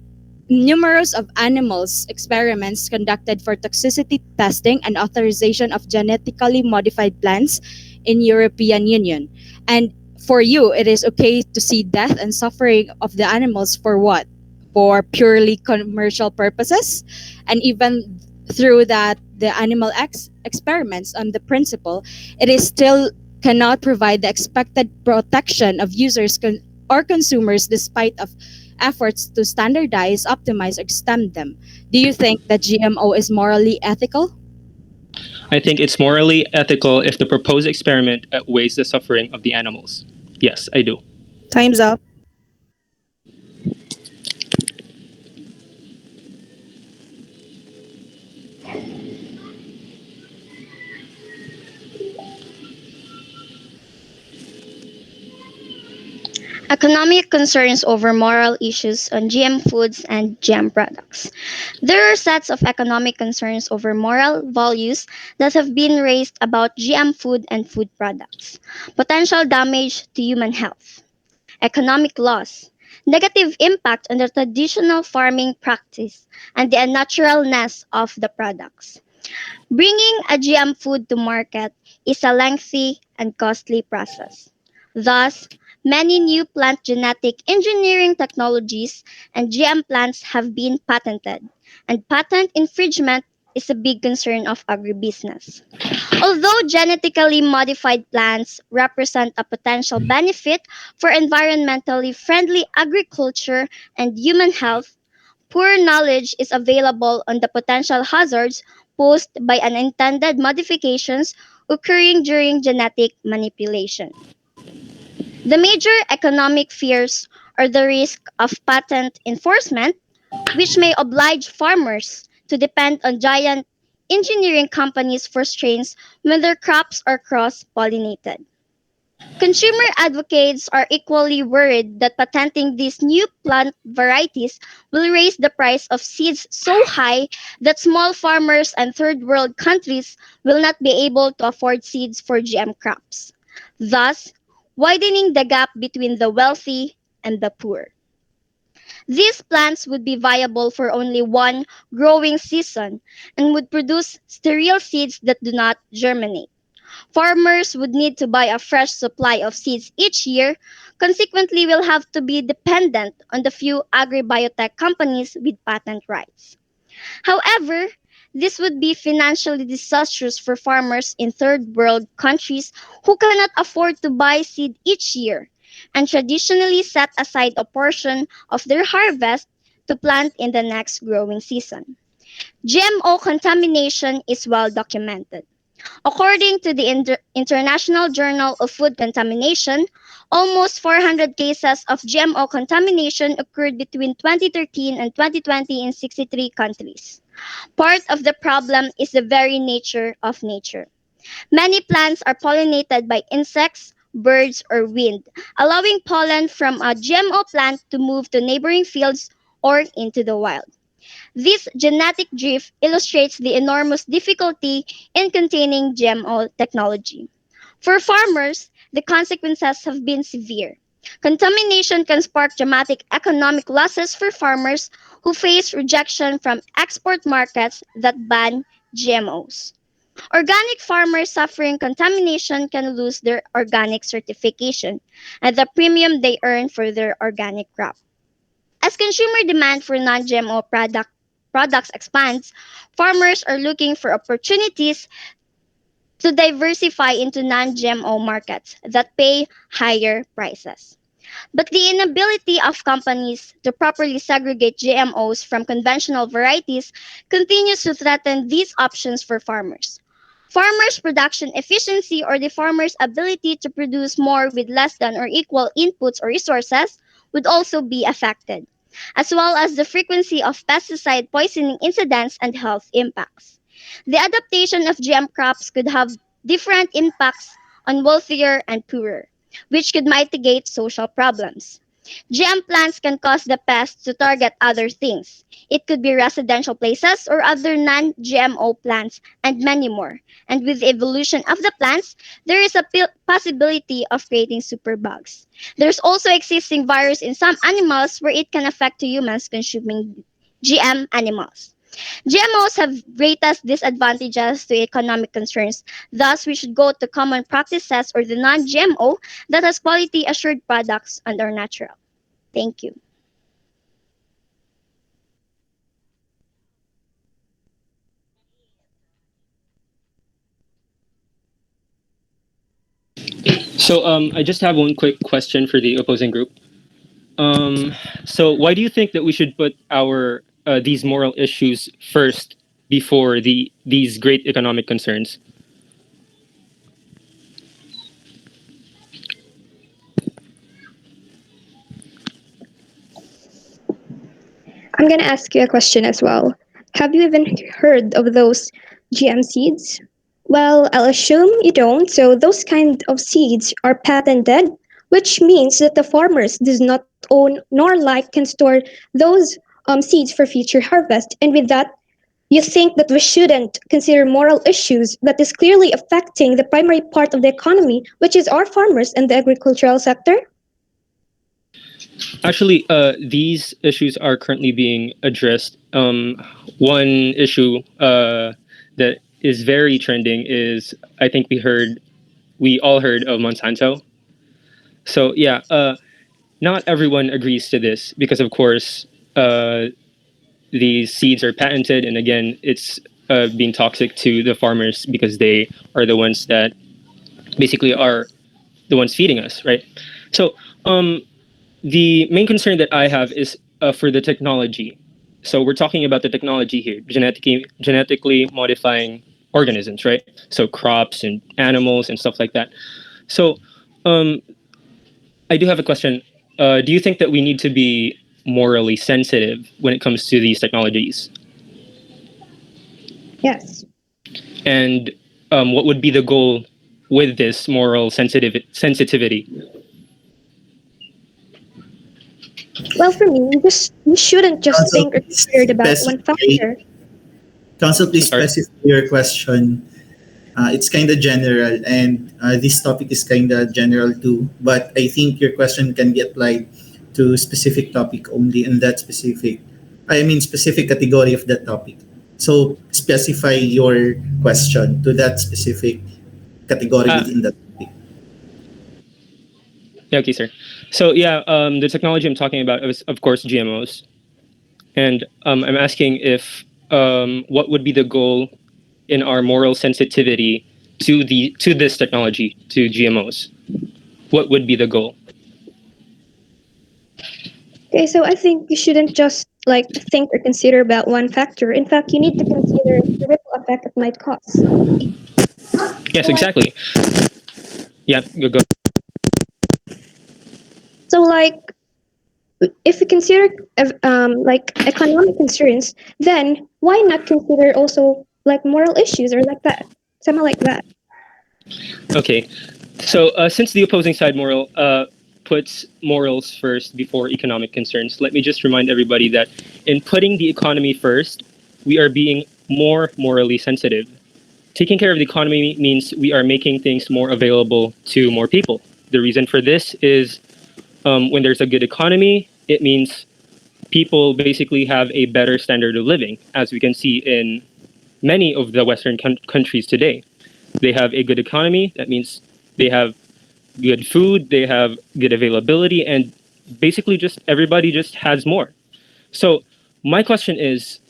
of animals experiments conducted for toxicity testing and authorization of genetically modified plants in European Union. And for you, it is okay to see death and suffering of the animals for what? For purely commercial purposes? And even through that, the animal experiments on the principle, it is still cannot provide the expected protection of users or consumers despite of efforts to standardize, optimize, or extend them. Do you think that GMO is morally ethical? I think it's morally ethical if the proposed experiment outweighs the suffering of the animals. Yes, I do. Time's up. Economic concerns over moral issues on GM foods and GM products. There are sets of economic concerns over moral values that have been raised about GM food and food products. Potential damage to human health, economic loss, negative impact on the traditional farming practice, and the unnaturalness of the products. Bringing a GM food to market is a lengthy and costly process. Thus, many new plant genetic engineering technologies and GM plants have been patented, and patent infringement is a big concern of agribusiness. Although genetically modified plants represent a potential benefit for environmentally friendly agriculture and human health, poor knowledge is available on the potential hazards posed by unintended modifications occurring during genetic manipulation. The major economic fears are the risk of patent enforcement, which may oblige farmers to depend on giant engineering companies for strains when their crops are cross pollinated. Consumer advocates are equally worried that patenting these new plant varieties will raise the price of seeds so high that small farmers and third world countries will not be able to afford seeds for GM crops, thus widening the gap between the wealthy and the poor. These plants would be viable for only one growing season and would produce sterile seeds that do not germinate. Farmers would need to buy a fresh supply of seeds each year, consequently will have to be dependent on the few agri-biotech companies with patent rights. However, this would be financially disastrous for farmers in third world countries who cannot afford to buy seed each year and traditionally set aside a portion of their harvest to plant in the next growing season. GMO contamination is well documented. According to the International Journal of Food Contamination, almost 400 cases of GMO contamination occurred between 2013 and 2020 in 63 countries. Part of the problem is the very nature of nature. Many plants are pollinated by insects, birds, or wind, allowing pollen from a GMO plant to move to neighboring fields or into the wild. This genetic drift illustrates the enormous difficulty in containing GMO technology. For farmers, the consequences have been severe. Contamination can spark dramatic economic losses for farmers who face rejection from export markets that ban GMOs. Organic farmers suffering contamination can lose their organic certification and the premium they earn for their organic crop. As consumer demand for non-GMO products expands, farmers are looking for opportunities to diversify into non-GMO markets that pay higher prices. But the inability of companies to properly segregate GMOs from conventional varieties continues to threaten these options for farmers. Farmers' production efficiency or the farmer's ability to produce more with less than or equal inputs or resources would also be affected, as well as the frequency of pesticide poisoning incidents and health impacts. The adaptation of GM crops could have different impacts on wealthier and poorer, which could mitigate social problems. GM plants can cause the pests to target other things. It could be residential places or other non GMO plants, and many more. And with the evolution of the plants, there is a possibility of creating superbugs. There's also existing virus in some animals where it can affect humans consuming GM animals. GMOs have greatest disadvantages to economic concerns. Thus, we should go to common practices or the non-GMO that has quality assured products and are natural. Thank you. So I just have one quick question for the opposing group. So why do you think that we should put our these moral issues first before these great economic concerns? I'm gonna ask you a question as well. Have you even heard of those GM seeds? Well, I'll assume you don't. So those kind of seeds are patented, which means that the farmers does not own nor like can store those seeds for future harvest. And with that, you think that we shouldn't consider moral issues that is clearly affecting the primary part of the economy, which is our farmers and the agricultural sector? Actually, these issues are currently being addressed. One issue that is very trending is I think we all heard of Monsanto. So yeah, not everyone agrees to this because of course these seeds are patented, and again, it's being toxic to the farmers because they are the ones that basically are the ones feeding us, right? So the main concern that I have is for the technology. So we're talking about the technology here, genetically modifying organisms, right? So crops and animals and stuff like that. So I do have a question. Do you think that we need to be morally sensitive when it comes to these technologies? Yes. And what would be the goal with this moral sensitivity? Well, for me, you shouldn't just Council, think or please consider about one specify. factor. Council, please Sorry. specify your question. It's kind of general, and this topic is kind of general too. But I think your question can be applied to specific topic only in that specific. I mean, specific category of that topic. So specify your question to that specific category Ah. within that topic. Yeah, okay, sir. So yeah, the technology I'm talking about is, of course, GMOs, and I'm asking if what would be the goal in our moral sensitivity to this technology, to GMOs? What would be the goal? Okay, so I think you shouldn't just like think or consider about one factor. In fact, you need to consider the ripple effect it might cause. Yes, exactly. Yeah, go. So, like, if we consider like economic concerns, then why not consider also like moral issues or like that, something like that. Okay, so since the opposing side puts morals first before economic concerns, let me just remind everybody that in putting the economy first, we are being more morally sensitive. Taking care of the economy means we are making things more available to more people. The reason for this is when there's a good economy, it means people basically have a better standard of living, as we can see in many of the Western countries today. They have a good economy. That means they have good food, they have good availability, and basically just everybody just has more. So my question is,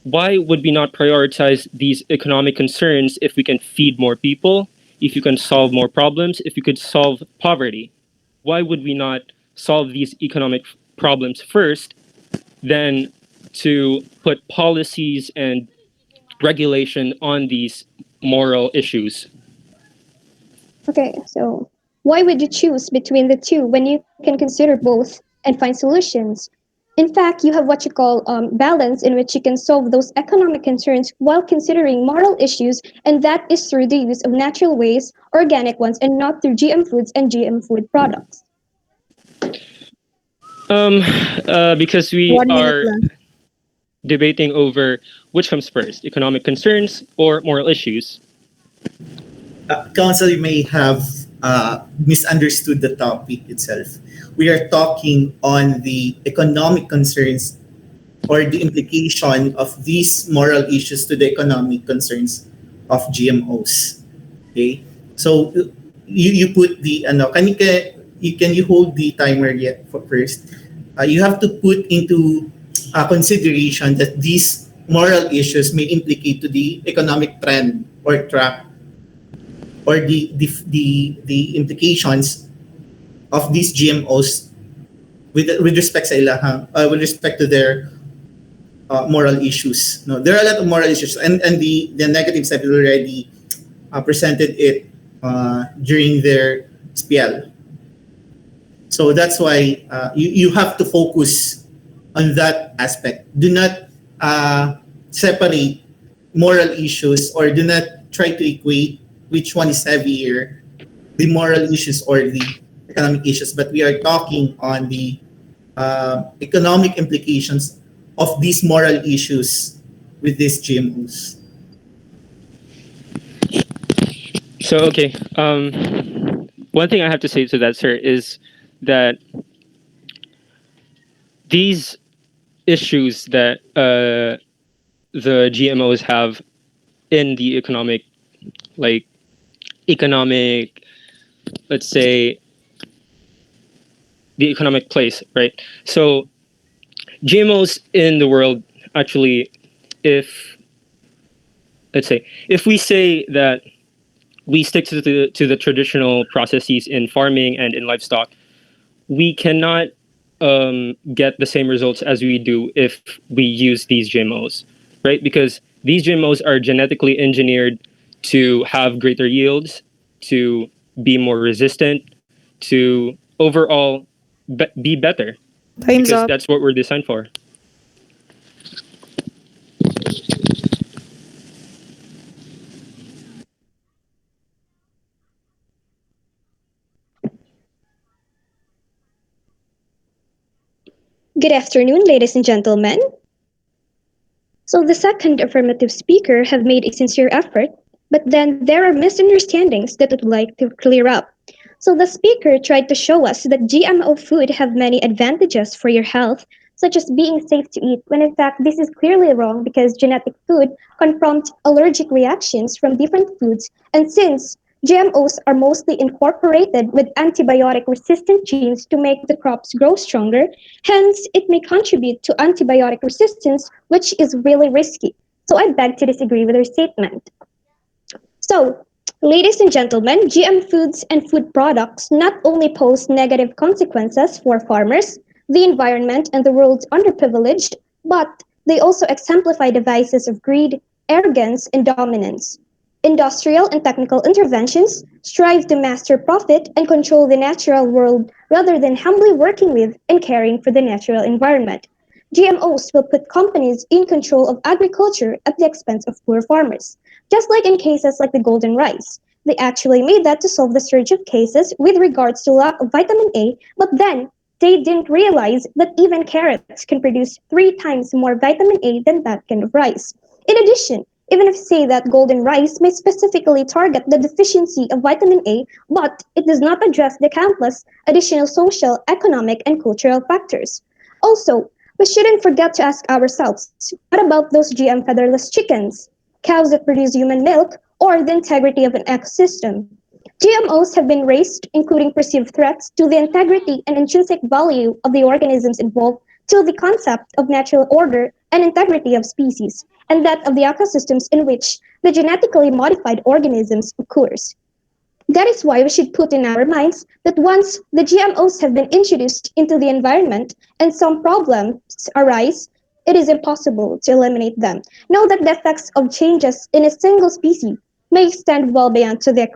why would we not prioritize these economic concerns if we can feed more people, if you can solve more problems, if you could solve poverty? Why would we not solve these economic problems first than to put policies and regulation on these moral issues? Okay, so why would you choose between the two when you can consider both and find solutions? In fact, you have what you call balance, in which you can solve those economic concerns while considering moral issues, and that is through the use of natural ways, organic ones, and not through GM foods and GM food products. Because we 1 minute are left. debating over which comes first, economic concerns or moral issues. Council, you may have misunderstood the topic itself. We are talking on the economic concerns or the implication of these moral issues to the economic concerns of GMOs. Okay, so you put the can you hold the timer yet for first? You have to put into consideration that these moral issues may implicate to the economic trend or track or the implications of these GMOs with respect sa ilahang with respect to their moral issues. No, there are a lot of moral issues, and the negatives have already presented it during their SPL. So that's why you have to focus on that aspect. Do not separate moral issues, or do not try to equate which one is heavier, the moral issues or the economic issues. But we are talking on the economic implications of these moral issues with these GMOs. So, okay. One thing I have to say to that, sir, is that these issues that the GMOs have in the economic, let's say, the economic place, right? So GMOs in the world, actually, if we say that we stick to the traditional processes in farming and in livestock, we cannot get the same results as we do if we use these GMOs, right? Because these GMOs are genetically engineered to have greater yields, to be more resistant, to overall be better. Time's because up. that's what we're designed for. Good afternoon, ladies and gentlemen. So the second affirmative speaker have made a sincere effort, but then there are misunderstandings that I'd like to clear up. So the speaker tried to show us that GMO food have many advantages for your health, such as being safe to eat, when in fact this is clearly wrong because genetic food can prompt allergic reactions from different foods, and since GMOs are mostly incorporated with antibiotic resistant genes to make the crops grow stronger, hence it may contribute to antibiotic resistance, which is really risky. So I beg to disagree with her statement. So, ladies and gentlemen, GM foods and food products not only pose negative consequences for farmers, the environment, and the world's underprivileged, but they also exemplify the vices of greed, arrogance, and dominance. Industrial and technical interventions strive to master profit and control the natural world rather than humbly working with and caring for the natural environment. GMOs will put companies in control of agriculture at the expense of poor farmers. Just like in cases like the golden rice. They actually made that to solve the surge of cases with regards to lack of vitamin A, but then they didn't realize that even carrots can produce 3 times more vitamin A than that kind of rice. In addition, even if say that golden rice may specifically target the deficiency of vitamin A, but it does not address the countless additional social, economic, and cultural factors. Also, we shouldn't forget to ask ourselves, what about those GM featherless chickens, cows that produce human milk, or the integrity of an ecosystem? GMOs have been raised, including perceived threats to the integrity and intrinsic value of the organisms involved, to the concept of natural order and integrity of species, and that of the ecosystems in which the genetically modified organisms occurs. That is why we should put in our minds that once the GMOs have been introduced into the environment and some problems arise, it is impossible to eliminate them. Know that the effects of changes in a single species may extend well beyond to the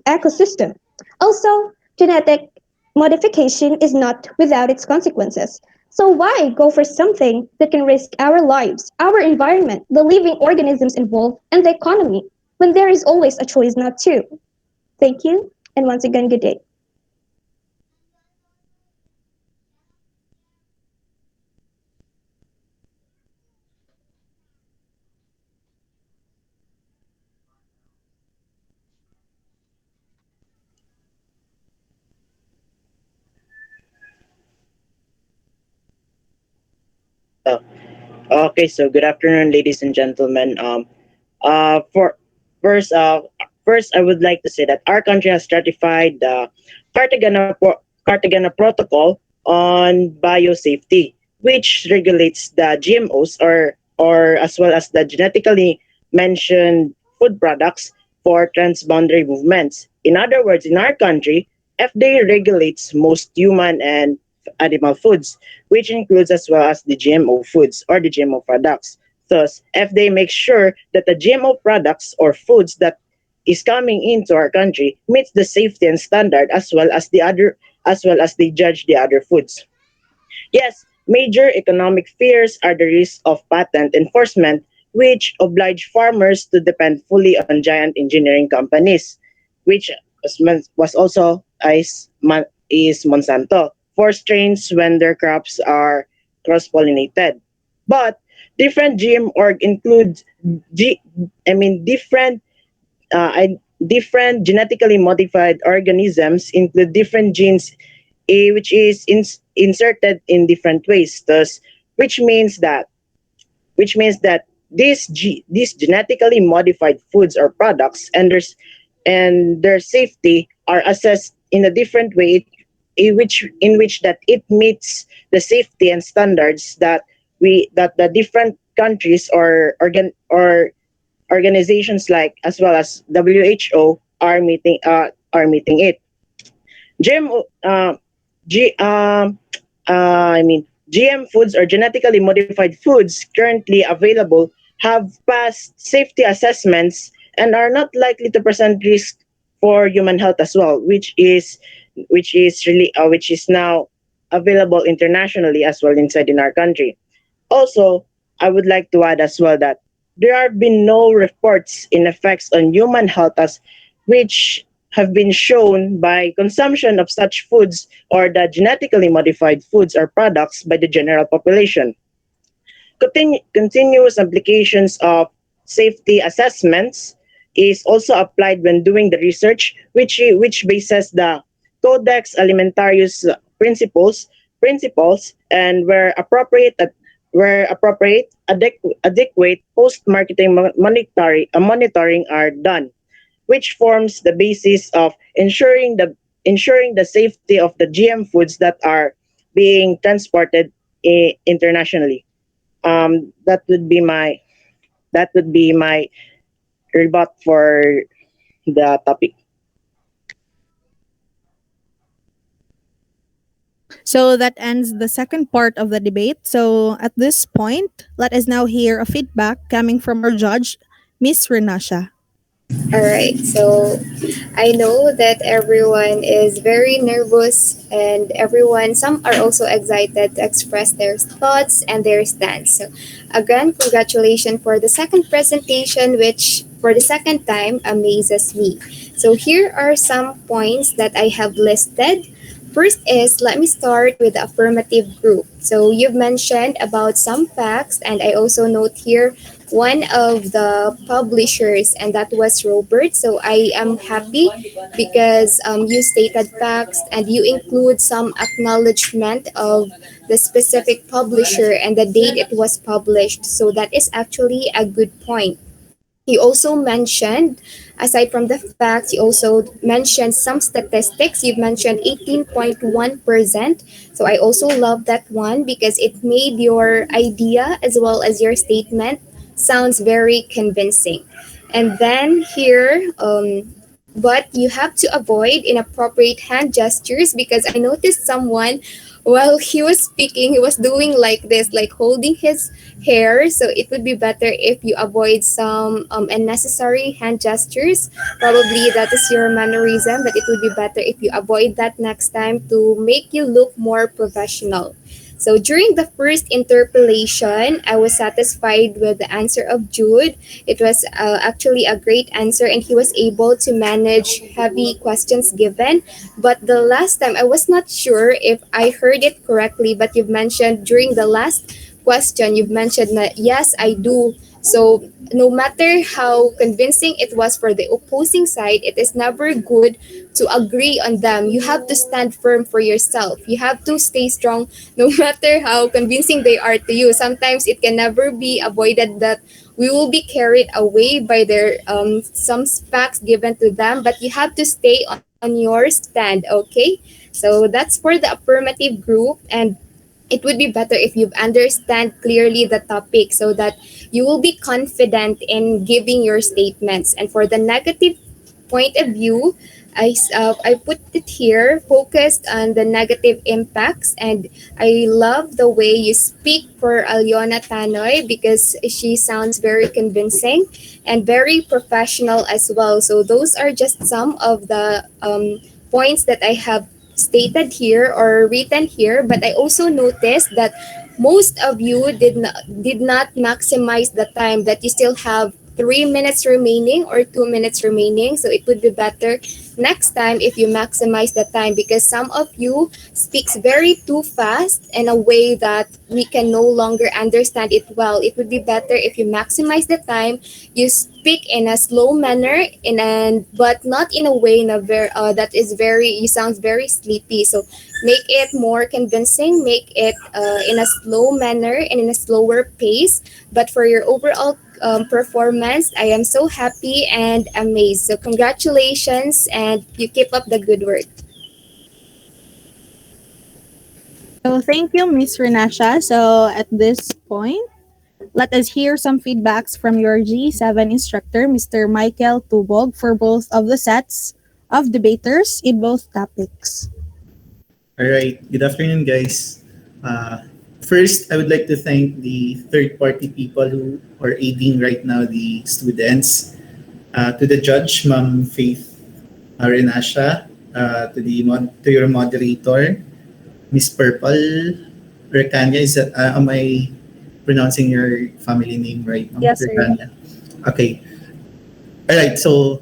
ecosystem. Also, genetic modification is not without its consequences. So why go for something that can risk our lives, our environment, the living organisms involved, and the economy, when there is always a choice not to? Thank you, and once again, good day. Oh, okay. So good afternoon, ladies and gentlemen. For first, uh, first, I would like to say that our country has ratified the Cartagena Protocol on biosafety, which regulates the GMOs or as well as the genetically mentioned food products for transboundary movements. In other words, in our country, FDA regulates most human and animal foods, which includes as well as the GMO foods or the GMO products. Thus, FDA makes sure that the GMO products or foods that is coming into our country meets the safety and standard as well as they judge the other foods. Yes, major economic fears are the risk of patent enforcement, which oblige farmers to depend fully on giant engineering companies, which was also is Monsanto, for strains when their crops are cross-pollinated. But different GM org includes G, I mean different genetically modified organisms include different genes which is inserted in different ways. Thus, which means that which means that these genetically modified foods or products and their safety are assessed in a different way in which that it meets the safety and standards that the different countries or organizations like as well as WHO are meeting it. GMO, G, I mean, GM foods or genetically modified foods currently available have passed safety assessments and are not likely to present risk for human health as well, which is now available internationally as well inside in our country. Also, I would like to add as well that there have been no reports in effects on human health as which have been shown by consumption of such foods or the genetically modified foods or products by the general population. Continuous applications of safety assessments is also applied when doing the research, which bases the Codex Alimentarius principles, and where appropriate, adequate post-marketing monitoring are done, which forms the basis of ensuring the safety of the GM foods that are being transported internationally. That would be my rebut for the topic. So that ends the second part of the debate. So at this point, let us now hear a feedback coming from our judge, Miss Renasha. All right, so I know that everyone is very nervous and some are also excited to express their thoughts and their stance. So, again, congratulations for the second presentation, which for the second time amazes me. So, here are some points that I have listed. First is, let me start with the affirmative group. So you've mentioned about some facts, and I also note here one of the publishers, and that was Robert. So I am happy because you stated facts and you include some acknowledgement of the specific publisher and the date it was published. So that is actually a good point. You also mentioned, aside from the facts, you also mentioned some statistics. You've mentioned 18.1%. So I also love that one because it made your idea as well as your statement sounds very convincing. And then here, but you have to avoid inappropriate hand gestures because I noticed someone while he was speaking, he was doing like this, like holding his hair. So it would be better if you avoid some unnecessary hand gestures. Probably that is your mannerism, but it would be better if you avoid that next time to make you look more professional. So during the first interpellation, I was satisfied with the answer of Jude. It was actually a great answer, and he was able to manage heavy questions given. But the last time, I was not sure if I heard it correctly, but you've mentioned during the last question, you've mentioned that yes, I do. So no matter how convincing it was for the opposing side, it is never good to agree on them. You have to stand firm for yourself. You have to stay strong no matter how convincing they are to you. Sometimes it can never be avoided that we will be carried away by their some facts given to them, but you have to stay on your stand, okay? So that's for the affirmative group, and it would be better if you understand clearly the topic so that you will be confident in giving your statements. And for the negative point of view, I put it here, focused on the negative impacts. And I love the way you speak for Aliona Tanoy because she sounds very convincing and very professional as well. So those are just some of the points that I have stated here or written here, but I also noticed that most of you did not maximize the time, that you still have 3 minutes remaining or 2 minutes remaining. So it would be better next time if you maximize the time, because some of you speaks very too fast in a way that we can no longer understand it well. It would be better if you maximize the time, you speak in a slow manner but not in a way that is very, you sounds very sleepy. So make it more convincing, make it in a slow manner and in a slower pace. But for your overall performance, I am so happy and amazed. So congratulations, and you keep up the good work. So thank you, Miss Renasha. So at this point, let us hear some feedbacks from your G7 instructor, Mr. Michael Tubog, for both of the sets of debaters in both topics. All right. Good afternoon, guys. First, I would like to thank the third-party people who are aiding right now the students. To the judge, Ma'am Faith Renasha, to your moderator, Miss Purple Recania. Am I pronouncing your family name right now? Yes, sir. Recania. Okay. All right. So,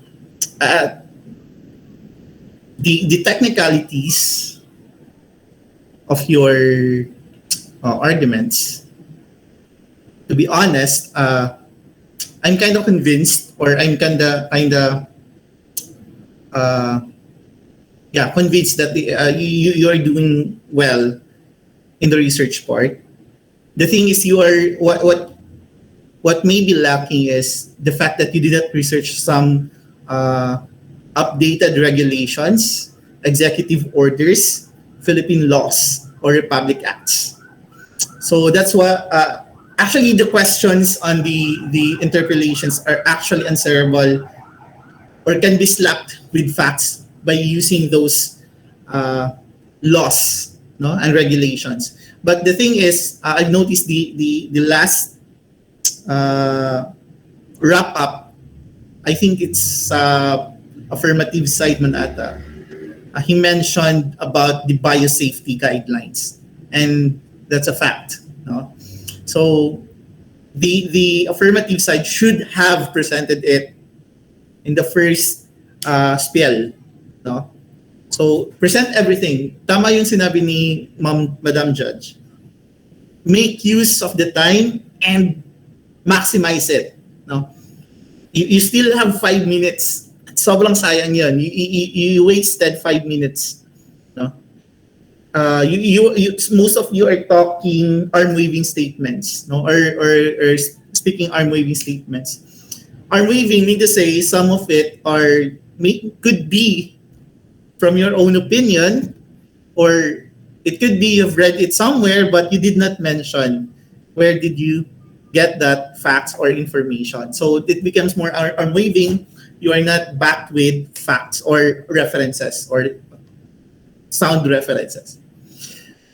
the technicalities of your arguments, to be honest, I'm kind of convinced, or I'm convinced that you are doing well in the research part. The thing is, you are what may be lacking is the fact that you did not research some updated regulations, executive orders, Philippine laws, or Republic Acts. So that's what actually the questions on the interpellations are actually answerable or can be slapped with facts by using those laws, no, and regulations. But the thing is, I've noticed the last wrap up. I think it's affirmative side manata. He mentioned about the biosafety guidelines, and that's a fact. No, so the affirmative side should have presented it in the first spiel. No, so present everything. Tama yung sinabi ni Madam Judge. Make use of the time and maximize it. No, you still have 5 minutes. Sobrang sayang yun. You wasted 5 minutes. No? You most of you are talking arm waving statements, no, or speaking arm waving statements. Arm waving mean to say some of it could be from your own opinion, or it could be you've read it somewhere but you did not mention where did you get that facts or information. So it becomes more arm waving. You are not backed with facts or references or sound references.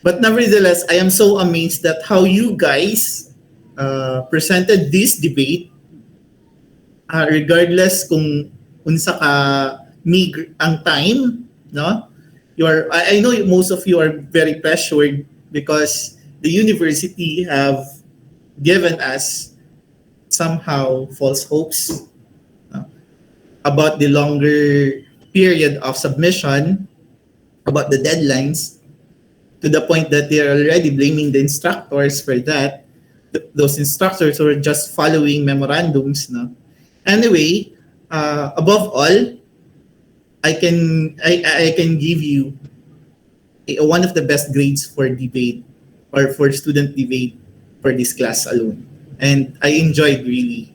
But nevertheless, I am so amazed that how you guys presented this debate, regardless kung unsa ka mig ang time, no? I know most of you are very pressured because the university have given us somehow false hopes about the longer period of submission, about the deadlines, to the point that they are already blaming the instructors for that. Those instructors were just following memorandums. No? Anyway, above all, I can give you one of the best grades for debate or for student debate for this class alone. And I enjoyed really.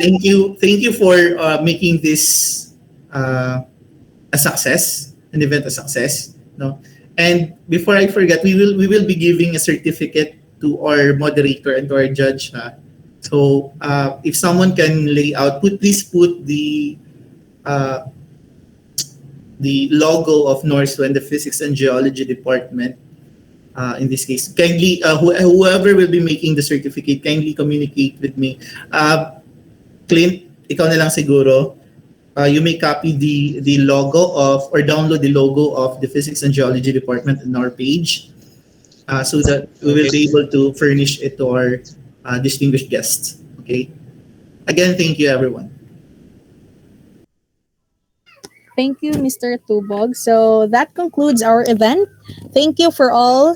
Thank you for making this a success, an event a success. No, and before I forget, we will be giving a certificate to our moderator and to our judge. So if someone can lay out, please put the logo of NORSU and the Physics and Geology Department. In this case, kindly whoever will be making the certificate, kindly communicate with me. Clint, ikaw na lang siguro. You may copy the logo of or download the logo of the Physics and Geology Department on our page, so that we will be able to furnish it to our distinguished guests. Okay. Again, thank you, everyone. Thank you, Mr. Tubog. So that concludes our event. Thank you to all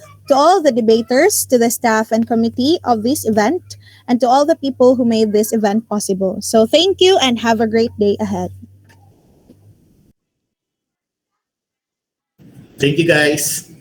the debaters, to the staff and committee of this event, and to all the people who made this event possible. So thank you and have a great day ahead. Thank you, guys.